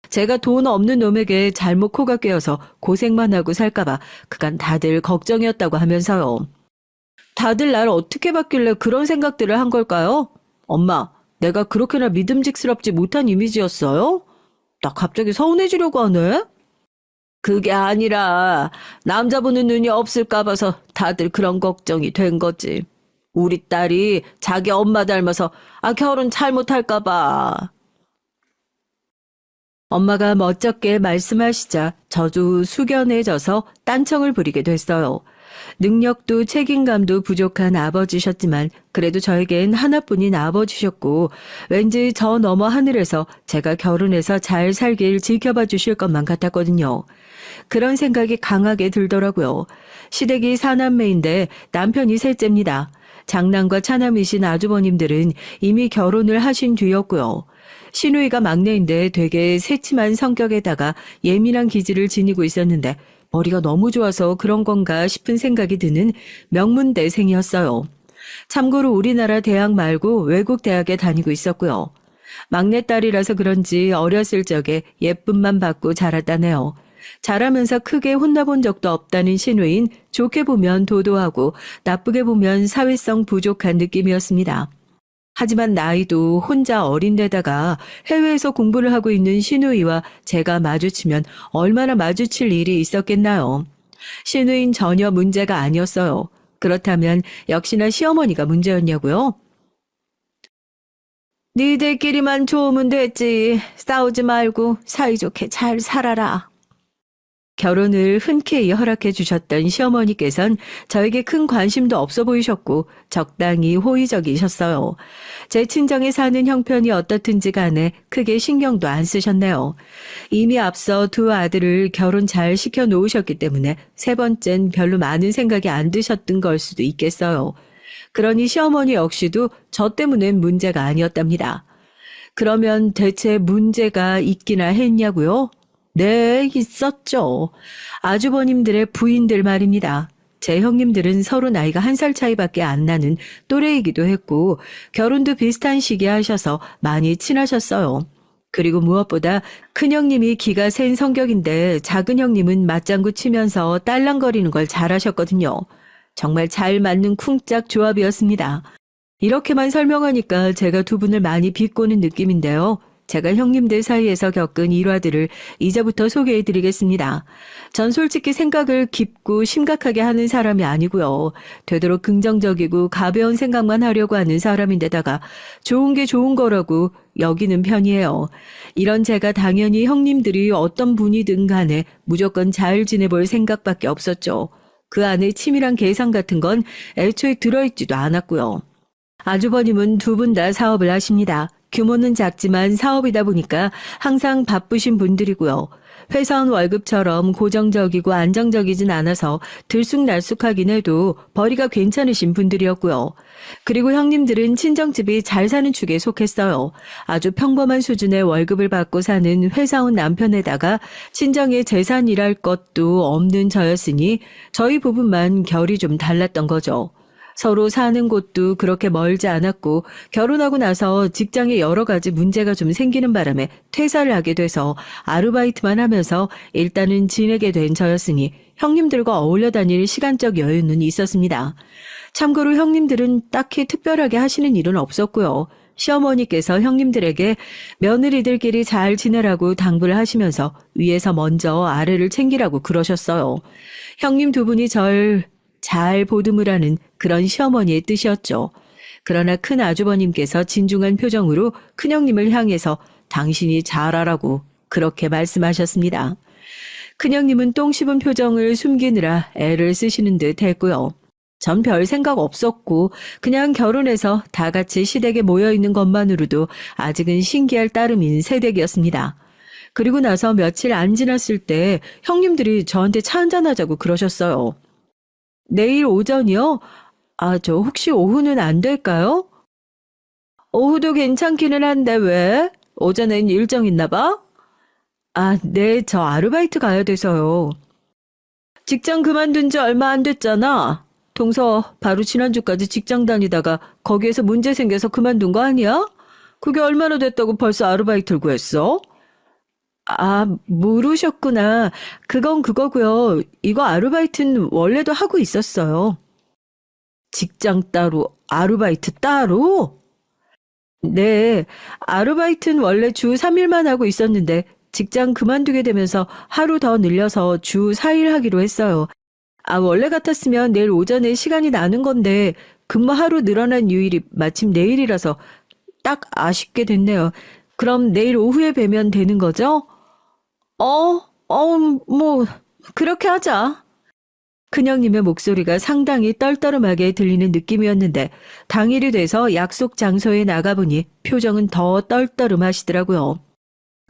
제가 돈 없는 놈에게 잘못 코가 꿰어서 고생만 하고 살까봐 그간 다들 걱정이었다고 하면서요. 다들 날 어떻게 봤길래 그런 생각들을 한 걸까요? 엄마, 내가 그렇게나 믿음직스럽지 못한 이미지였어요? 나 갑자기 서운해지려고 하네? 그게 아니라 남자 보는 눈이 없을까 봐서 다들 그런 걱정이 된 거지. 우리 딸이 자기 엄마 닮아서 결혼 잘못할까 봐. 엄마가 멋쩍게 말씀하시자 저도 숙연해져서 딴청을 부리게 됐어요. 능력도 책임감도 부족한 아버지셨지만 그래도 저에겐 하나뿐인 아버지셨고 왠지 저 너머 하늘에서 제가 결혼해서 잘 살길 지켜봐 주실 것만 같았거든요. 그런 생각이 강하게 들더라고요. 시댁이 사남매인데 남편이 셋째입니다. 장남과 차남이신 아주버님들은 이미 결혼을 하신 뒤였고요. 시누이가 막내인데 되게 새침한 성격에다가 예민한 기질을 지니고 있었는데 머리가 너무 좋아서 그런 건가 싶은 생각이 드는 명문대생이었어요. 참고로 우리나라 대학 말고 외국 대학에 다니고 있었고요. 막내딸이라서 그런지 어렸을 적에 예쁨만 받고 자랐다네요. 자라면서 크게 혼나본 적도 없다는 신우인 좋게 보면 도도하고 나쁘게 보면 사회성 부족한 느낌이었습니다. 하지만 나이도 혼자 어린데다가 해외에서 공부를 하고 있는 신우이와 제가 마주치면 얼마나 마주칠 일이 있었겠나요? 신우인 전혀 문제가 아니었어요. 그렇다면 역시나 시어머니가 문제였냐고요? 니들끼리만 좋으면 됐지. 싸우지 말고 사이좋게 잘 살아라. 결혼을 흔쾌히 허락해 주셨던 시어머니께선 저에게 큰 관심도 없어 보이셨고 적당히 호의적이셨어요. 제 친정에 사는 형편이 어떻든지 간에 크게 신경도 안 쓰셨네요. 이미 앞서 두 아들을 결혼 잘 시켜 놓으셨기 때문에 세 번째는 별로 많은 생각이 안 드셨던 걸 수도 있겠어요. 그러니 시어머니 역시도 저 때문엔 문제가 아니었답니다. 그러면 대체 문제가 있기나 했냐고요? 네, 있었죠. 아주버님들의 부인들 말입니다. 제 형님들은 서로 나이가 1살 차이밖에 안 나는 또래이기도 했고 결혼도 비슷한 시기에 하셔서 많이 친하셨어요. 그리고 무엇보다 큰형님이 기가 센 성격인데 작은 형님은 맞장구 치면서 딸랑거리는 걸 잘하셨거든요. 정말 잘 맞는 쿵짝 조합이었습니다. 이렇게만 설명하니까 제가 두 분을 많이 비꼬는 느낌인데요. 제가 형님들 사이에서 겪은 일화들을 이제부터 소개해드리겠습니다. 전 솔직히 생각을 깊고 심각하게 하는 사람이 아니고요. 되도록 긍정적이고 가벼운 생각만 하려고 하는 사람인데다가 좋은 게 좋은 거라고 여기는 편이에요. 이런 제가 당연히 형님들이 어떤 분이든 간에 무조건 잘 지내볼 생각밖에 없었죠. 그 안에 치밀한 계산 같은 건 애초에 들어있지도 않았고요. 아주버님은 두 분 다 사업을 하십니다. 규모는 작지만 사업이다 보니까 항상 바쁘신 분들이고요. 회사원 월급처럼 고정적이고 안정적이진 않아서 들쑥날쑥하긴 해도 벌이가 괜찮으신 분들이었고요. 그리고 형님들은 친정집이 잘 사는 축에 속했어요. 아주 평범한 수준의 월급을 받고 사는 회사원 남편에다가 친정에 재산이랄 것도 없는 저였으니 저희 부부만 결이 좀 달랐던 거죠. 서로 사는 곳도 그렇게 멀지 않았고 결혼하고 나서 직장에 여러 가지 문제가 좀 생기는 바람에 퇴사를 하게 돼서 아르바이트만 하면서 일단은 지내게 된 저였으니 형님들과 어울려 다닐 시간적 여유는 있었습니다. 참고로 형님들은 딱히 특별하게 하시는 일은 없었고요. 시어머니께서 형님들에게 며느리들끼리 잘 지내라고 당부를 하시면서 위에서 먼저 아래를 챙기라고 그러셨어요. 형님 두 분이 절 잘 보듬으라는 그런 시어머니의 뜻이었죠. 그러나 큰 아주버님께서 진중한 표정으로 큰형님을 향해서 당신이 잘하라고 그렇게 말씀하셨습니다. 큰형님은 똥 씹은 표정을 숨기느라 애를 쓰시는 듯 했고요. 전 별 생각 없었고 그냥 결혼해서 다 같이 시댁에 모여있는 것만으로도 아직은 신기할 따름인 새댁이었습니다. 그리고 나서 며칠 안 지났을 때 형님들이 저한테 차 한잔하자고 그러셨어요. 내일 오전이요? 저 혹시 오후는 안 될까요? 오후도 괜찮기는 한데 왜? 오전엔 일정 있나 봐? 네, 저 아르바이트 가야 돼서요. 직장 그만둔 지 얼마 안 됐잖아. 동서 바로 지난주까지 직장 다니다가 거기에서 문제 생겨서 그만둔 거 아니야? 그게 얼마나 됐다고 벌써 아르바이트를 구했어? 모르셨구나. 그건 그거고요. 이거 아르바이트는 원래도 하고 있었어요. 직장 따로, 아르바이트 따로? 네, 아르바이트는 원래 주 3일만 하고 있었는데 직장 그만두게 되면서 하루 더 늘려서 주 4일 하기로 했어요. 원래 같았으면 내일 오전에 시간이 나는 건데 근무 하루 늘어난 요일이 마침 내일이라서 딱 아쉽게 됐네요. 그럼 내일 오후에 뵈면 되는 거죠? 뭐 그렇게 하자. 큰형님의 목소리가 상당히 떨떠름하게 들리는 느낌이었는데 당일이 돼서 약속 장소에 나가보니 표정은 더 떨떠름하시더라고요.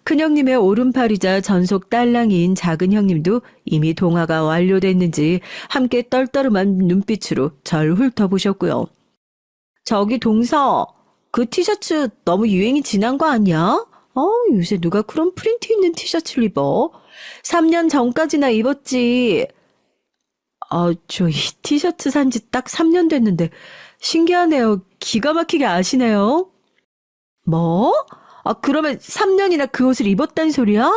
큰형님의 오른팔이자 전속 딸랑이인 작은 형님도 이미 동화가 완료됐는지 함께 떨떠름한 눈빛으로 절 훑어보셨고요. 저기 동서, 그 티셔츠 너무 유행이 지난 거 아니야? 요새 누가 그런 프린트 있는 티셔츠를 입어? 3년 전까지나 입었지. 저 이 티셔츠 산지 딱 3년 됐는데 신기하네요. 기가 막히게 아시네요. 뭐? 그러면 3년이나 그 옷을 입었단 소리야?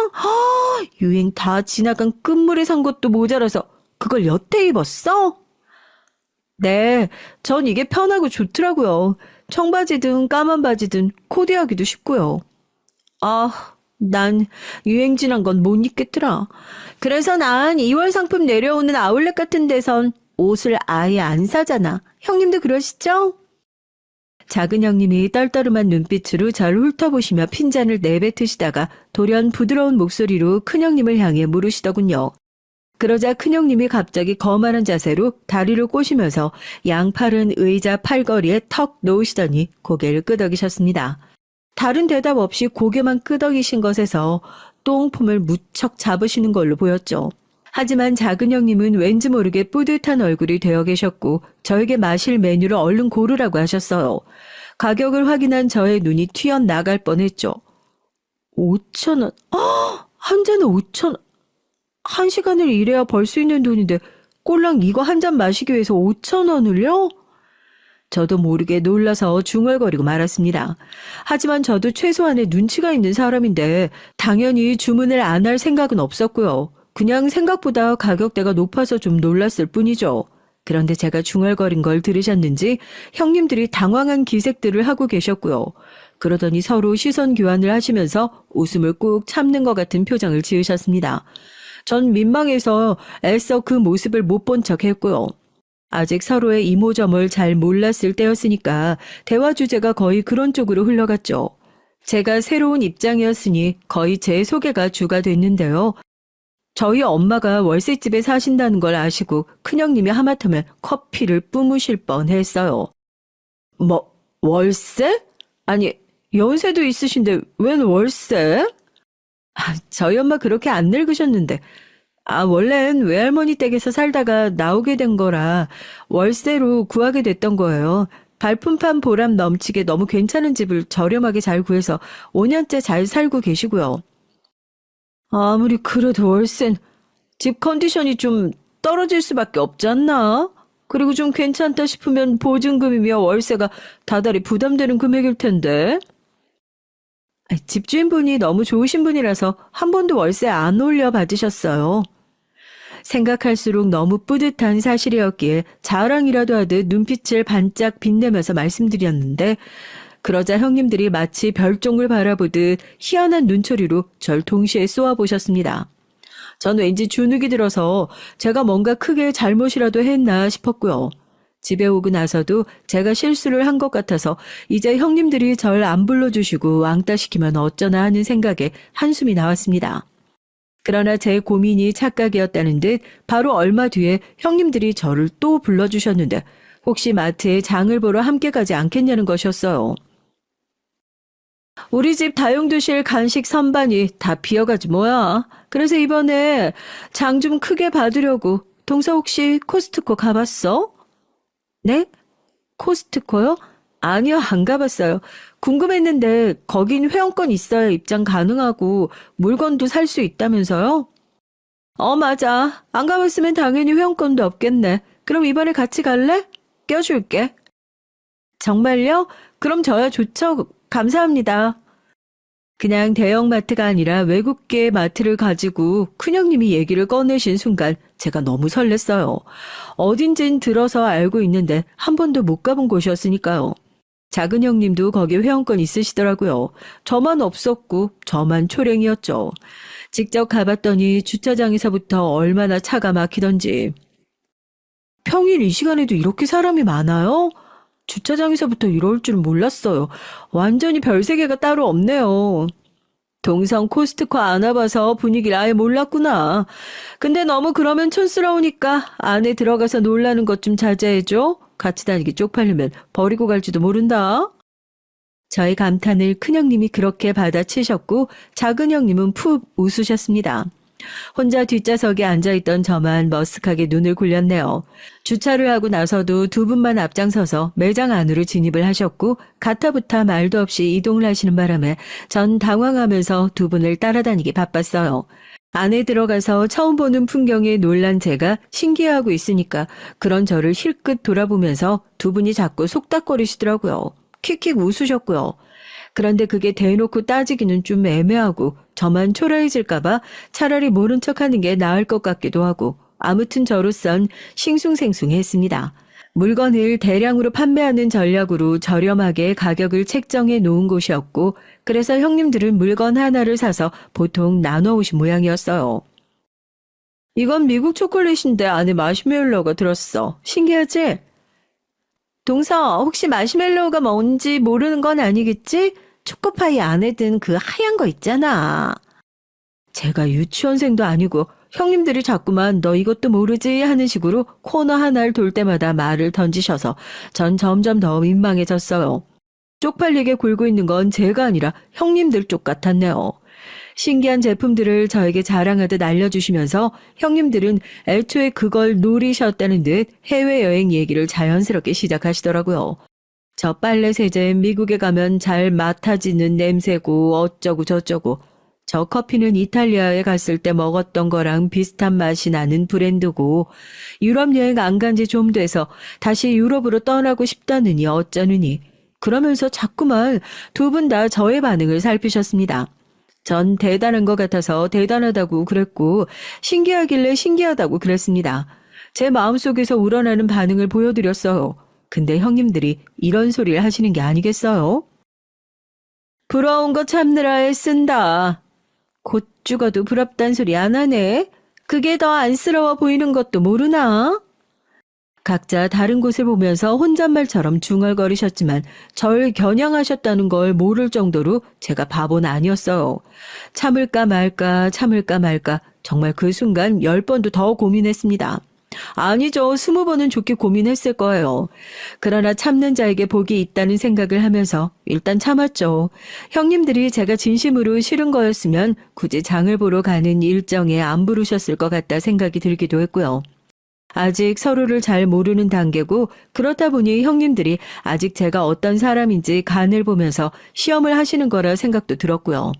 유행 다 지나간 끝물에 산 것도 모자라서 그걸 여태 입었어? 네, 전 이게 편하고 좋더라고요. 청바지든 까만 바지든 코디하기도 쉽고요. 난 유행 지난 건 못 입겠더라. 그래서 난 2월 상품 내려오는 아울렛 같은 데선 옷을 아예 안 사잖아. 형님도 그러시죠? 작은 형님이 떨떠름한 눈빛으로 절 훑어보시며 핀잔을 내뱉으시다가 돌연 부드러운 목소리로 큰형님을 향해 물으시더군요. 그러자 큰형님이 갑자기 거만한 자세로 다리를 꼬시면서 양팔은 의자 팔걸이에 턱 놓으시더니 고개를 끄덕이셨습니다. 다른 대답 없이 고개만 끄덕이신 것에서 똥폼을 무척 잡으시는 걸로 보였죠. 하지만 작은 형님은 왠지 모르게 뿌듯한 얼굴이 되어 계셨고 저에게 마실 메뉴를 얼른 고르라고 하셨어요. 가격을 확인한 저의 눈이 튀어나갈 뻔했죠. 5,000원. 한 잔에 5,000원. 한 시간을 일해야 벌 수 있는 돈인데 꼴랑 이거 한 잔 마시기 위해서 5,000원을요? 저도 모르게 놀라서 중얼거리고 말았습니다. 하지만 저도 최소한의 눈치가 있는 사람인데 당연히 주문을 안 할 생각은 없었고요. 그냥 생각보다 가격대가 높아서 좀 놀랐을 뿐이죠. 그런데 제가 중얼거린 걸 들으셨는지 형님들이 당황한 기색들을 하고 계셨고요. 그러더니 서로 시선 교환을 하시면서 웃음을 꾹 참는 것 같은 표정을 지으셨습니다. 전 민망해서 애써 그 모습을 못 본 척 했고요. 아직 서로의 이모저모를 잘 몰랐을 때였으니까 대화 주제가 거의 그런 쪽으로 흘러갔죠. 제가 새로운 입장이었으니 거의 제 소개가 주가 됐는데요. 저희 엄마가 월세집에 사신다는 걸 아시고 큰형님이 하마터면 커피를 뿜으실 뻔했어요. 뭐 월세? 아니 연세도 있으신데 웬 월세? 저희 엄마 그렇게 안 늙으셨는데 원래는 외할머니 댁에서 살다가 나오게 된 거라 월세로 구하게 됐던 거예요. 발품판 보람 넘치게 너무 괜찮은 집을 저렴하게 잘 구해서 5년째 잘 살고 계시고요. 아무리 그래도 월세는 집 컨디션이 좀 떨어질 수밖에 없지 않나? 그리고 좀 괜찮다 싶으면 보증금이며 월세가 다달이 부담되는 금액일 텐데. 집주인분이 너무 좋으신 분이라서 한 번도 월세 안 올려 받으셨어요. 생각할수록 너무 뿌듯한 사실이었기에 자랑이라도 하듯 눈빛을 반짝 빛내면서 말씀드렸는데 그러자 형님들이 마치 별종을 바라보듯 희한한 눈초리로 절 동시에 쏘아보셨습니다. 전 왠지 주눅이 들어서 제가 뭔가 크게 잘못이라도 했나 싶었고요. 집에 오고 나서도 제가 실수를 한 것 같아서 이제 형님들이 절 안 불러주시고 왕따시키면 어쩌나 하는 생각에 한숨이 나왔습니다. 그러나 제 고민이 착각이었다는 듯 바로 얼마 뒤에 형님들이 저를 또 불러주셨는데 혹시 마트에 장을 보러 함께 가지 않겠냐는 것이었어요. 우리 집 다용도실 간식 선반이 다 비어가지 뭐야. 그래서 이번에 장 좀 크게 받으려고. 동서 혹시 코스트코 가봤어? 네? 코스트코요? 아니요, 안 가봤어요. 궁금했는데 거긴 회원권 있어야 입장 가능하고 물건도 살 수 있다면서요? 맞아. 안 가봤으면 당연히 회원권도 없겠네. 그럼 이번에 같이 갈래? 껴줄게. 정말요? 그럼 저야 좋죠. 감사합니다. 그냥 대형마트가 아니라 외국계 마트를 가지고 큰형님이 얘기를 꺼내신 순간 제가 너무 설렜어요. 어딘진 들어서 알고 있는데 한 번도 못 가본 곳이었으니까요. 작은 형님도 거기 회원권 있으시더라고요. 저만 없었고 저만 초랭이었죠. 직접 가봤더니 주차장에서부터 얼마나 차가 막히던지. 평일 이 시간에도 이렇게 사람이 많아요? 주차장에서부터 이럴 줄 몰랐어요. 완전히 별세계가 따로 없네요. 동성 코스트코 안 와봐서 분위기를 아예 몰랐구나. 근데 너무 그러면 촌스러우니까 안에 들어가서 놀라는 것 좀 자제해줘. 같이 다니기 쪽팔리면 버리고 갈지도 모른다. 저의 감탄을 큰형님이 그렇게 받아치셨고 작은 형님은 푹 웃으셨습니다. 혼자 뒷좌석에 앉아있던 저만 머쓱하게 눈을 굴렸네요. 주차를 하고 나서도 두 분만 앞장서서 매장 안으로 진입을 하셨고 가타부타 말도 없이 이동을 하시는 바람에 전 당황하면서 두 분을 따라다니기 바빴어요. 안에 들어가서 처음 보는 풍경에 놀란 제가 신기해하고 있으니까 그런 저를 힐끗 돌아보면서 두 분이 자꾸 속닥거리시더라고요. 킥킥 웃으셨고요. 그런데 그게 대놓고 따지기는 좀 애매하고 저만 초라해질까봐 차라리 모른 척하는 게 나을 것 같기도 하고 아무튼 저로선 싱숭생숭했습니다. 물건을 대량으로 판매하는 전략으로 저렴하게 가격을 책정해 놓은 곳이었고 그래서 형님들은 물건 하나를 사서 보통 나눠 오신 모양이었어요. 이건 미국 초콜릿인데 안에 마시멜로우가 들었어. 신기하지? 동서, 혹시 마시멜로우가 뭔지 모르는 건 아니겠지? 초코파이 안에 든 그 하얀 거 있잖아. 제가 유치원생도 아니고 형님들이 자꾸만 너 이것도 모르지 하는 식으로 코너 하나를 돌 때마다 말을 던지셔서 전 점점 더 민망해졌어요. 쪽팔리게 굴고 있는 건 제가 아니라 형님들 쪽 같았네요. 신기한 제품들을 저에게 자랑하듯 알려주시면서 형님들은 애초에 그걸 노리셨다는 듯 해외여행 얘기를 자연스럽게 시작하시더라고요. 저 빨래 세제는 미국에 가면 잘 맡아지는 냄새고 어쩌고 저쩌고 저 커피는 이탈리아에 갔을 때 먹었던 거랑 비슷한 맛이 나는 브랜드고 유럽 여행 안 간 지 좀 돼서 다시 유럽으로 떠나고 싶다느니 어쩌느니 그러면서 자꾸만 두 분 다 저의 반응을 살피셨습니다. 전 대단한 것 같아서 대단하다고 그랬고 신기하길래 신기하다고 그랬습니다. 제 마음속에서 우러나는 반응을 보여드렸어요. 근데 형님들이 이런 소리를 하시는 게 아니겠어요? 부러운 거 참느라 애쓴다. 곧 죽어도 부럽단 소리 안 하네. 그게 더 안쓰러워 보이는 것도 모르나? 각자 다른 곳을 보면서 혼잣말처럼 중얼거리셨지만 절 겨냥하셨다는 걸 모를 정도로 제가 바보는 아니었어요. 참을까 말까 참을까 말까 정말 그 순간 10번도 더 고민했습니다. 아니죠. 20번은 좋게 고민했을 거예요. 그러나 참는 자에게 복이 있다는 생각을 하면서 일단 참았죠. 형님들이 제가 진심으로 싫은 거였으면 굳이 장을 보러 가는 일정에 안 부르셨을 것 같다 생각이 들기도 했고요. 아직 서로를 잘 모르는 단계고 그렇다 보니 형님들이 아직 제가 어떤 사람인지 간을 보면서 시험을 하시는 거라 생각도 들었고요.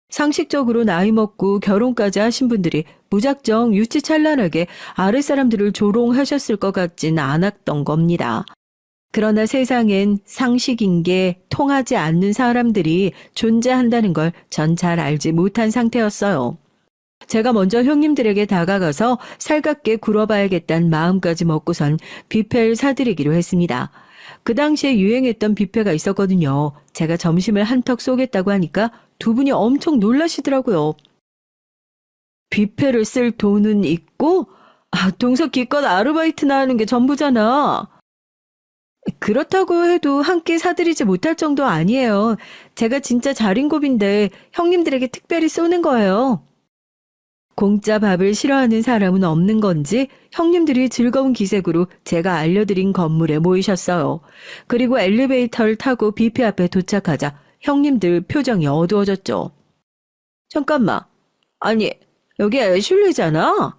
상식적으로 나이 먹고 결혼까지 하신 분들이 무작정 유치찬란하게 아랫사람들을 조롱하셨을 것 같진 않았던 겁니다. 그러나 세상엔 상식인 게 통하지 않는 사람들이 존재한다는 걸 전 잘 알지 못한 상태였어요. 제가 먼저 형님들에게 다가가서 살갑게 굴어봐야겠다는 마음까지 먹고선 뷔페를 사드리기로 했습니다. 그 당시에 유행했던 뷔페가 있었거든요. 제가 점심을 한턱 쏘겠다고 하니까 두 분이 엄청 놀라시더라고요. 뷔페를 쓸 돈은 있고? 동서 기껏 아르바이트나 하는 게 전부잖아. 그렇다고 해도 한 끼 사드리지 못할 정도 아니에요. 제가 진짜 자린고비인데 형님들에게 특별히 쏘는 거예요. 공짜 밥을 싫어하는 사람은 없는 건지 형님들이 즐거운 기색으로 제가 알려드린 건물에 모이셨어요. 그리고 엘리베이터를 타고 뷔페 앞에 도착하자 형님들 표정이 어두워졌죠. 잠깐만. 아니, 여기 애슐리잖아.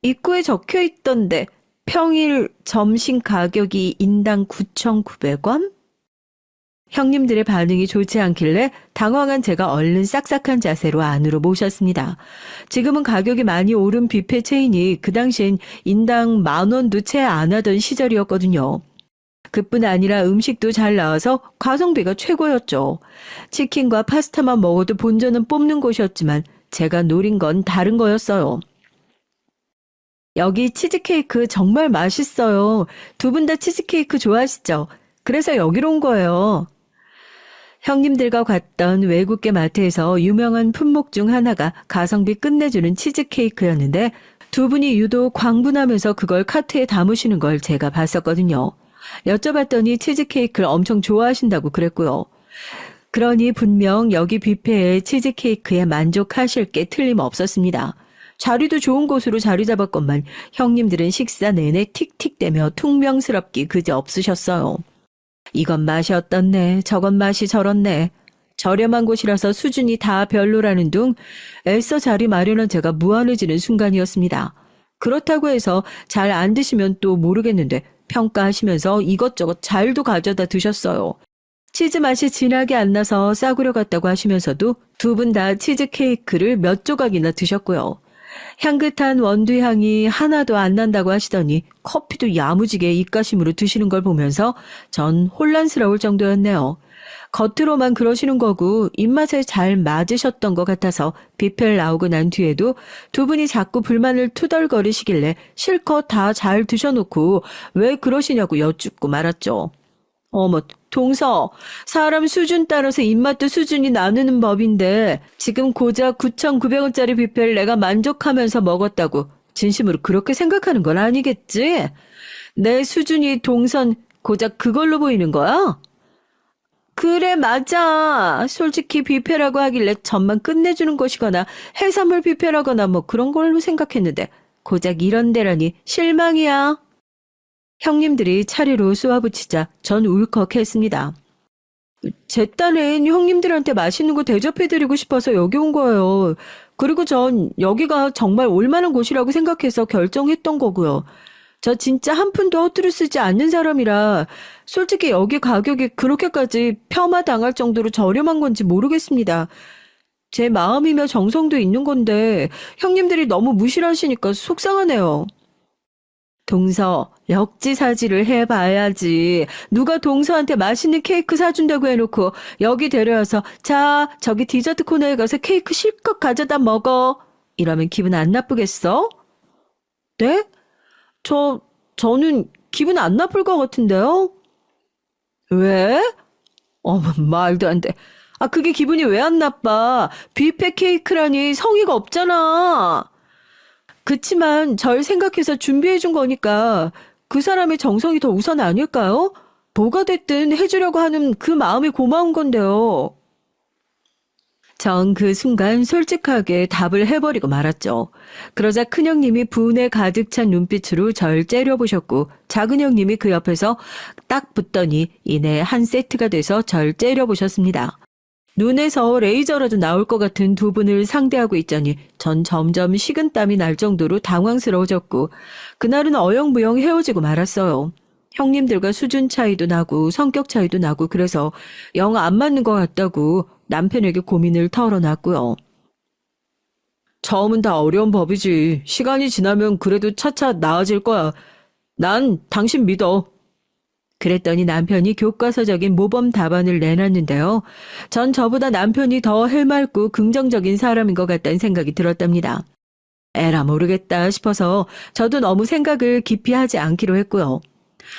입구에 적혀 있던데 평일 점심 가격이 인당 9,900원? 형님들의 반응이 좋지 않길래 당황한 제가 얼른 싹싹한 자세로 안으로 모셨습니다. 지금은 가격이 많이 오른 뷔페 체인이 그 당시엔 인당 10,000원도 채 안 하던 시절이었거든요. 그뿐 아니라 음식도 잘 나와서 가성비가 최고였죠. 치킨과 파스타만 먹어도 본전은 뽑는 곳이었지만 제가 노린 건 다른 거였어요. 여기 치즈케이크 정말 맛있어요. 두 분 다 치즈케이크 좋아하시죠? 그래서 여기로 온 거예요. 형님들과 갔던 외국계 마트에서 유명한 품목 중 하나가 가성비 끝내주는 치즈케이크였는데 두 분이 유독 광분하면서 그걸 카트에 담으시는 걸 제가 봤었거든요. 여쭤봤더니 치즈케이크를 엄청 좋아하신다고 그랬고요. 그러니 분명 여기 뷔페의 치즈케이크에 만족하실 게 틀림없었습니다. 자리도 좋은 곳으로 자리 잡았건만 형님들은 식사 내내 틱틱대며 퉁명스럽기 그지 없으셨어요. 이건 맛이 어떻네, 저건 맛이 저렇네. 저렴한 곳이라서 수준이 다 별로라는 둥 애써 자리 마련한 제가 무안해지는 순간이었습니다. 그렇다고 해서 잘 안 드시면 또 모르겠는데 평가하시면서 이것저것 잘도 가져다 드셨어요. 치즈 맛이 진하게 안 나서 싸구려 같다고 하시면서도 두 분 다 치즈 케이크를 몇 조각이나 드셨고요. 향긋한 원두향이 하나도 안 난다고 하시더니 커피도 야무지게 입가심으로 드시는 걸 보면서 전 혼란스러울 정도였네요. 겉으로만 그러시는 거고 입맛에 잘 맞으셨던 것 같아서 뷔페를 나오고 난 뒤에도 두 분이 자꾸 불만을 투덜거리시길래 실컷 다 잘 드셔놓고 왜 그러시냐고 여쭙고 말았죠. 어머, 동서, 사람 수준 따라서 입맛도 수준이 나누는 법인데 지금 고작 9,900원짜리 뷔페를 내가 만족하면서 먹었다고 진심으로 그렇게 생각하는 건 아니겠지? 내 수준이 동선 고작 그걸로 보이는 거야? 그래, 맞아. 솔직히 뷔페라고 하길래 전만 끝내주는 것이거나 해산물 뷔페라거나 뭐 그런 걸로 생각했는데 고작 이런 데라니 실망이야. 형님들이 차례로 쏘아붙이자 전 울컥했습니다. 제 딴엔 형님들한테 맛있는 거 대접해드리고 싶어서 여기 온 거예요. 그리고 전 여기가 정말 올만한 곳이라고 생각해서 결정했던 거고요. 저 진짜 한 푼도 허투루 쓰지 않는 사람이라 솔직히 여기 가격이 그렇게까지 폄하당할 정도로 저렴한 건지 모르겠습니다. 제 마음이며 정성도 있는 건데 형님들이 너무 무시하시니까 속상하네요. 동서, 역지사지를 해봐야지. 누가 동서한테 맛있는 케이크 사준다고 해놓고 여기 데려와서 자, 저기 디저트 코너에 가서 케이크 실컷 가져다 먹어. 이러면 기분 안 나쁘겠어? 네? 저는 기분 안 나쁠 것 같은데요? 왜? 어머, 말도 안 돼. 아, 그게 기분이 왜 안 나빠? 뷔페 케이크라니 성의가 없잖아. 그치만 절 생각해서 준비해준 거니까 그 사람의 정성이 더 우선 아닐까요? 뭐가 됐든 해주려고 하는 그 마음이 고마운 건데요. 전 그 순간 솔직하게 답을 해버리고 말았죠. 그러자 큰형님이 분에 가득 찬 눈빛으로 절 째려보셨고 작은형님이 그 옆에서 딱 붙더니 이내 한 세트가 돼서 절 째려보셨습니다. 눈에서 레이저라도 나올 것 같은 두 분을 상대하고 있자니 전 점점 식은땀이 날 정도로 당황스러워졌고 그날은 어영부영 헤어지고 말았어요. 형님들과 수준 차이도 나고 성격 차이도 나고 그래서 영 안 맞는 것 같다고 남편에게 고민을 털어놨고요. 처음은 다 어려운 법이지. 시간이 지나면 그래도 차차 나아질 거야. 난 당신 믿어. 그랬더니 남편이 교과서적인 모범 답안을 내놨는데요. 전 저보다 남편이 더 해맑고 긍정적인 사람인 것 같다는 생각이 들었답니다. 에라 모르겠다 싶어서 저도 너무 생각을 깊이 하지 않기로 했고요.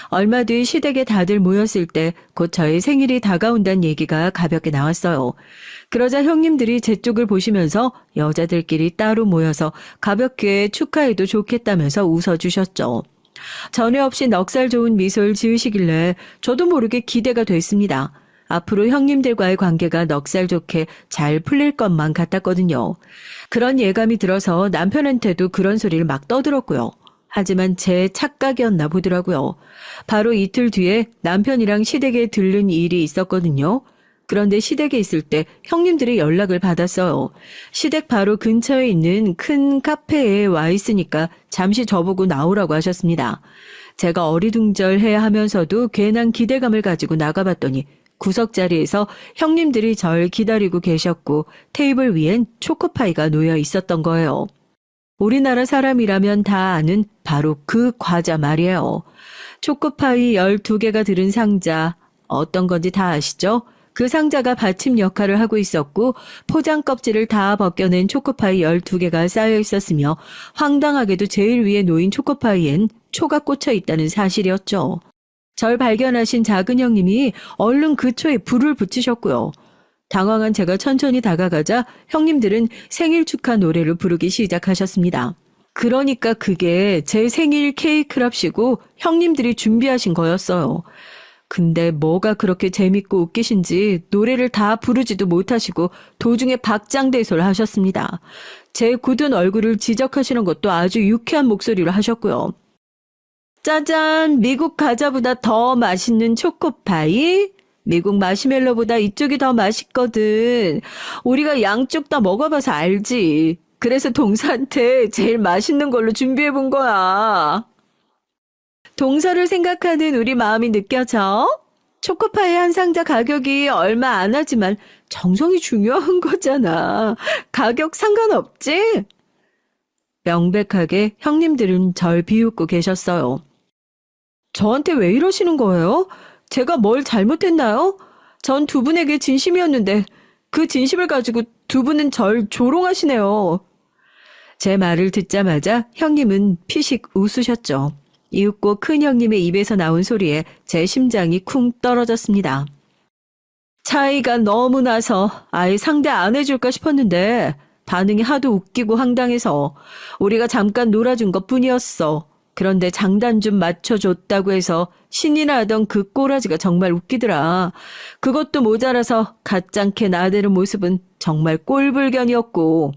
얼마 뒤 시댁에 다들 모였을 때 곧 저의 생일이 다가온다는 얘기가 가볍게 나왔어요. 그러자 형님들이 제 쪽을 보시면서 여자들끼리 따로 모여서 가볍게 축하해도 좋겠다면서 웃어주셨죠. 전에 없이 넉살 좋은 미소를 지으시길래 저도 모르게 기대가 됐습니다. 앞으로 형님들과의 관계가 넉살 좋게 잘 풀릴 것만 같았거든요. 그런 예감이 들어서 남편한테도 그런 소리를 막 떠들었고요. 하지만 제 착각이었나 보더라고요. 바로 이틀 뒤에 남편이랑 시댁에 들른 일이 있었거든요. 그런데 시댁에 있을 때 형님들이 연락을 받았어요. 시댁 바로 근처에 있는 큰 카페에 와 있으니까 잠시 저보고 나오라고 하셨습니다. 제가 어리둥절해 하면서도 괜한 기대감을 가지고 나가봤더니 구석자리에서 형님들이 절 기다리고 계셨고 테이블 위엔 초코파이가 놓여 있었던 거예요. 우리나라 사람이라면 다 아는 바로 그 과자 말이에요. 초코파이 12개가 들은 상자, 어떤 건지 다 아시죠? 그 상자가 받침 역할을 하고 있었고 포장 껍질을 다 벗겨낸 초코파이 12개가 쌓여 있었으며 황당하게도 제일 위에 놓인 초코파이엔 초가 꽂혀 있다는 사실이었죠. 절 발견하신 작은 형님이 얼른 그 초에 불을 붙이셨고요. 당황한 제가 천천히 다가가자 형님들은 생일 축하 노래를 부르기 시작하셨습니다. 그러니까 그게 제 생일 케이크랍시고 형님들이 준비하신 거였어요. 근데 뭐가 그렇게 재밌고 웃기신지 노래를 다 부르지도 못하시고 도중에 박장대소를 하셨습니다. 제 굳은 얼굴을 지적하시는 것도 아주 유쾌한 목소리로 하셨고요. 짜잔, 미국 과자보다 더 맛있는 초코파이? 미국 마시멜로보다 이쪽이 더 맛있거든. 우리가 양쪽 다 먹어봐서 알지. 그래서 동서한테 제일 맛있는 걸로 준비해 본 거야. 동서를 생각하는 우리 마음이 느껴져? 초코파이 한 상자 가격이 얼마 안 하지만 정성이 중요한 거잖아. 가격 상관없지? 명백하게 형님들은 절 비웃고 계셨어요. 저한테 왜 이러시는 거예요? 제가 뭘 잘못했나요? 전 두 분에게 진심이었는데 그 진심을 가지고 두 분은 절 조롱하시네요. 제 말을 듣자마자 형님은 피식 웃으셨죠. 이윽고 큰 형님의 입에서 나온 소리에 제 심장이 쿵 떨어졌습니다. 차이가 너무 나서 아예 상대 안 해줄까 싶었는데 반응이 하도 웃기고 황당해서 우리가 잠깐 놀아준 것뿐이었어. 그런데 장단 좀 맞춰줬다고 해서 신이 나던 그 꼬라지가 정말 웃기더라. 그것도 모자라서 가짱캐 나대는 모습은 정말 꼴불견이었고.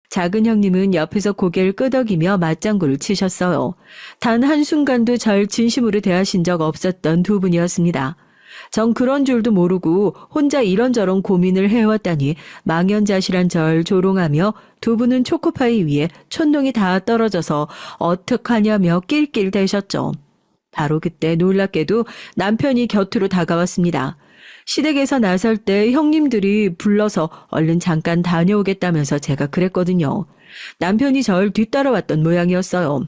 작은 형님은 옆에서 고개를 끄덕이며 맞장구를 치셨어요. 단 한순간도 절 진심으로 대하신 적 없었던 두 분이었습니다. 전 그런 줄도 모르고 혼자 이런저런 고민을 해왔다니 망연자실한 절 조롱하며 두 분은 초코파이 위에 촌농이 다 떨어져서 어떡하냐며 낄낄대셨죠. 바로 그때 놀랍게도 남편이 곁으로 다가왔습니다. 시댁에서 나설 때 형님들이 불러서 얼른 잠깐 다녀오겠다면서 제가 그랬거든요. 남편이 절 뒤따라왔던 모양이었어요.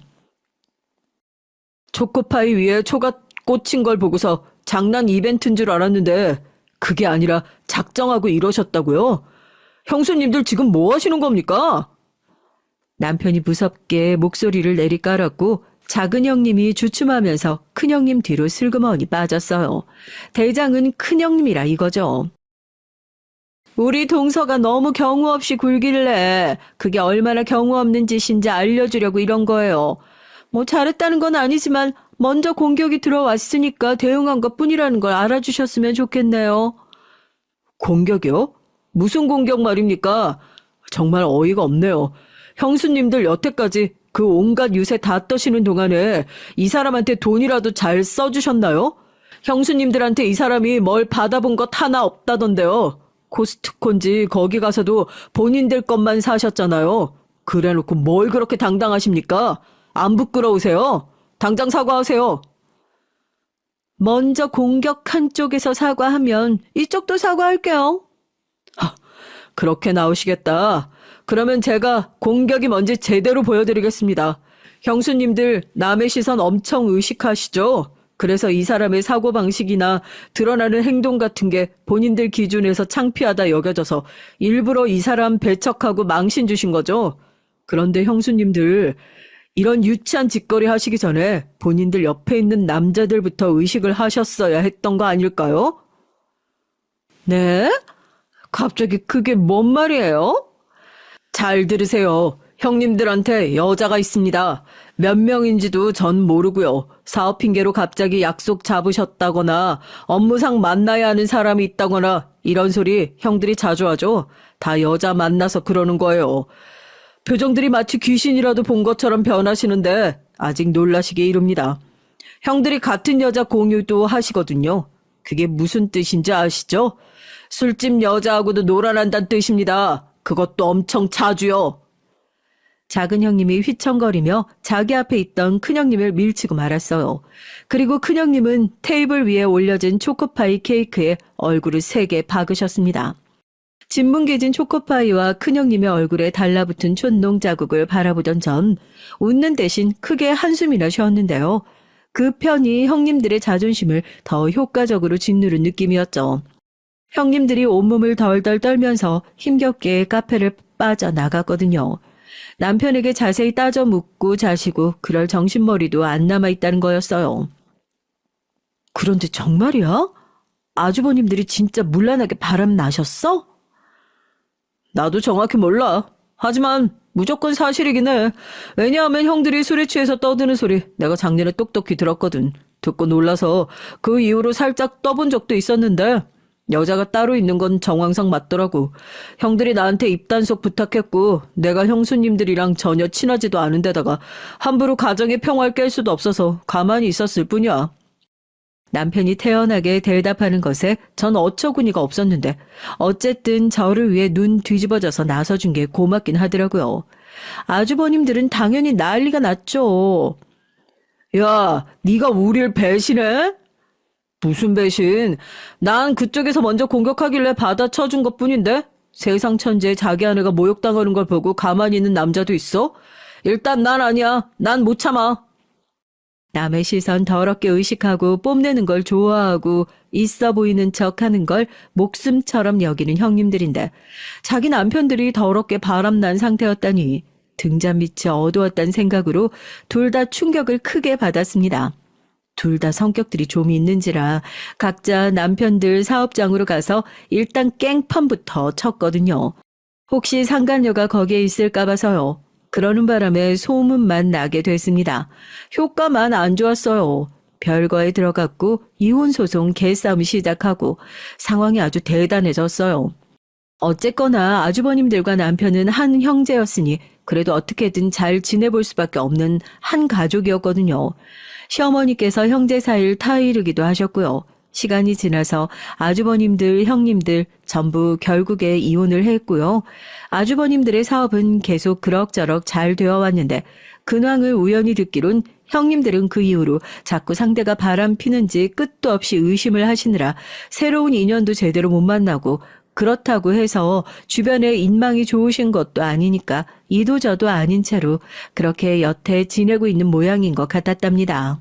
초코파이 위에 초가 꽂힌 걸 보고서 장난 이벤트인 줄 알았는데 그게 아니라 작정하고 이러셨다고요? 형수님들 지금 뭐 하시는 겁니까? 남편이 무섭게 목소리를 내리깔았고 작은 형님이 주춤하면서 큰 형님 뒤로 슬그머니 빠졌어요. 대장은 큰 형님이라 이거죠. 우리 동서가 너무 경우 없이 굴길래 그게 얼마나 경우 없는 짓인지 알려주려고 이런 거예요. 뭐 잘했다는 건 아니지만 먼저 공격이 들어왔으니까 대응한 것뿐이라는 걸 알아주셨으면 좋겠네요. 공격이요? 무슨 공격 말입니까? 정말 어이가 없네요. 형수님들 여태까지 그 온갖 유세 다 떠시는 동안에 이 사람한테 돈이라도 잘 써주셨나요? 형수님들한테 이 사람이 뭘 받아본 것 하나 없다던데요. 코스트코인지 거기 가서도 본인들 것만 사셨잖아요. 그래놓고 뭘 그렇게 당당하십니까? 안 부끄러우세요? 당장 사과하세요. 먼저 공격한 쪽에서 사과하면 이쪽도 사과할게요. 그렇게 나오시겠다. 그러면 제가 공격이 뭔지 제대로 보여드리겠습니다. 형수님들 남의 시선 엄청 의식하시죠? 그래서 이 사람의 사고방식이나 드러나는 행동 같은 게 본인들 기준에서 창피하다 여겨져서 일부러 이 사람 배척하고 망신 주신 거죠? 그런데 형수님들 이런 유치한 짓거리 하시기 전에 본인들 옆에 있는 남자들부터 의식을 하셨어야 했던 거 아닐까요? 네? 갑자기 그게 뭔 말이에요? 잘 들으세요. 형님들한테 여자가 있습니다. 몇 명인지도 전 모르고요. 사업 핑계로 갑자기 약속 잡으셨다거나 업무상 만나야 하는 사람이 있다거나 이런 소리 형들이 자주 하죠. 다 여자 만나서 그러는 거예요. 표정들이 마치 귀신이라도 본 것처럼 변하시는데 아직 놀라시기 이릅니다. 형들이 같은 여자 공유도 하시거든요. 그게 무슨 뜻인지 아시죠? 술집 여자하고도 놀아난다는 뜻입니다. 그것도 엄청 자주요. 작은 형님이 휘청거리며 자기 앞에 있던 큰 형님을 밀치고 말았어요. 그리고 큰 형님은 테이블 위에 올려진 초코파이 케이크에 얼굴을 세게 박으셨습니다. 진뭉개진 초코파이와 큰 형님의 얼굴에 달라붙은 촌농 자국을 바라보던 전 웃는 대신 크게 한숨이나 쉬었는데요. 그 편이 형님들의 자존심을 더 효과적으로 짓누른 느낌이었죠. 형님들이 온몸을 덜덜 떨면서 힘겹게 카페를 빠져나갔거든요. 남편에게 자세히 따져 묻고 자시고 그럴 정신머리도 안 남아있다는 거였어요. 그런데 정말이야? 아주버님들이 진짜 문란하게 바람 나셨어? 나도 정확히 몰라. 하지만 무조건 사실이긴 해. 왜냐하면 형들이 술에 취해서 떠드는 소리 내가 작년에 똑똑히 들었거든. 듣고 놀라서 그 이후로 살짝 떠본 적도 있었는데 여자가 따로 있는 건 정황상 맞더라고. 형들이 나한테 입단속 부탁했고 내가 형수님들이랑 전혀 친하지도 않은 데다가 함부로 가정의 평화를 깰 수도 없어서 가만히 있었을 뿐이야. 남편이 태연하게 대답하는 것에 전 어처구니가 없었는데 어쨌든 저를 위해 눈 뒤집어져서 나서준 게 고맙긴 하더라고요. 아주버님들은 당연히 난리가 났죠. 야, 네가 우릴 배신해? 무슨 배신? 난 그쪽에서 먼저 공격하길래 받아쳐준 것뿐인데 세상 천지에 자기 아내가 모욕당하는 걸 보고 가만히 있는 남자도 있어? 일단 난 아니야. 난 못 참아. 남의 시선 더럽게 의식하고 뽐내는 걸 좋아하고 있어 보이는 척하는 걸 목숨처럼 여기는 형님들인데 자기 남편들이 더럽게 바람난 상태였다니 등잔 밑이 어두웠다는 생각으로 둘 다 충격을 크게 받았습니다. 둘 다 성격들이 좀 있는지라 각자 남편들 사업장으로 가서 일단 깽판부터 쳤거든요. 혹시 상간녀가 거기에 있을까 봐서요. 그러는 바람에 소문만 나게 됐습니다. 효과만 안 좋았어요. 별거에 들어갔고 이혼소송 개싸움이 시작하고 상황이 아주 대단해졌어요. 어쨌거나 아주버님들과 남편은 한 형제였으니 그래도 어떻게든 잘 지내볼 수밖에 없는 한 가족이었거든요. 시어머니께서 형제 사이를 타이르기도 하셨고요. 시간이 지나서 아주버님들, 형님들 전부 결국에 이혼을 했고요. 아주버님들의 사업은 계속 그럭저럭 잘 되어 왔는데 근황을 우연히 듣기론 형님들은 그 이후로 자꾸 상대가 바람 피는지 끝도 없이 의심을 하시느라 새로운 인연도 제대로 못 만나고 그렇다고 해서 주변에 인망이 좋으신 것도 아니니까 이도저도 아닌 채로 그렇게 여태 지내고 있는 모양인 것 같았답니다.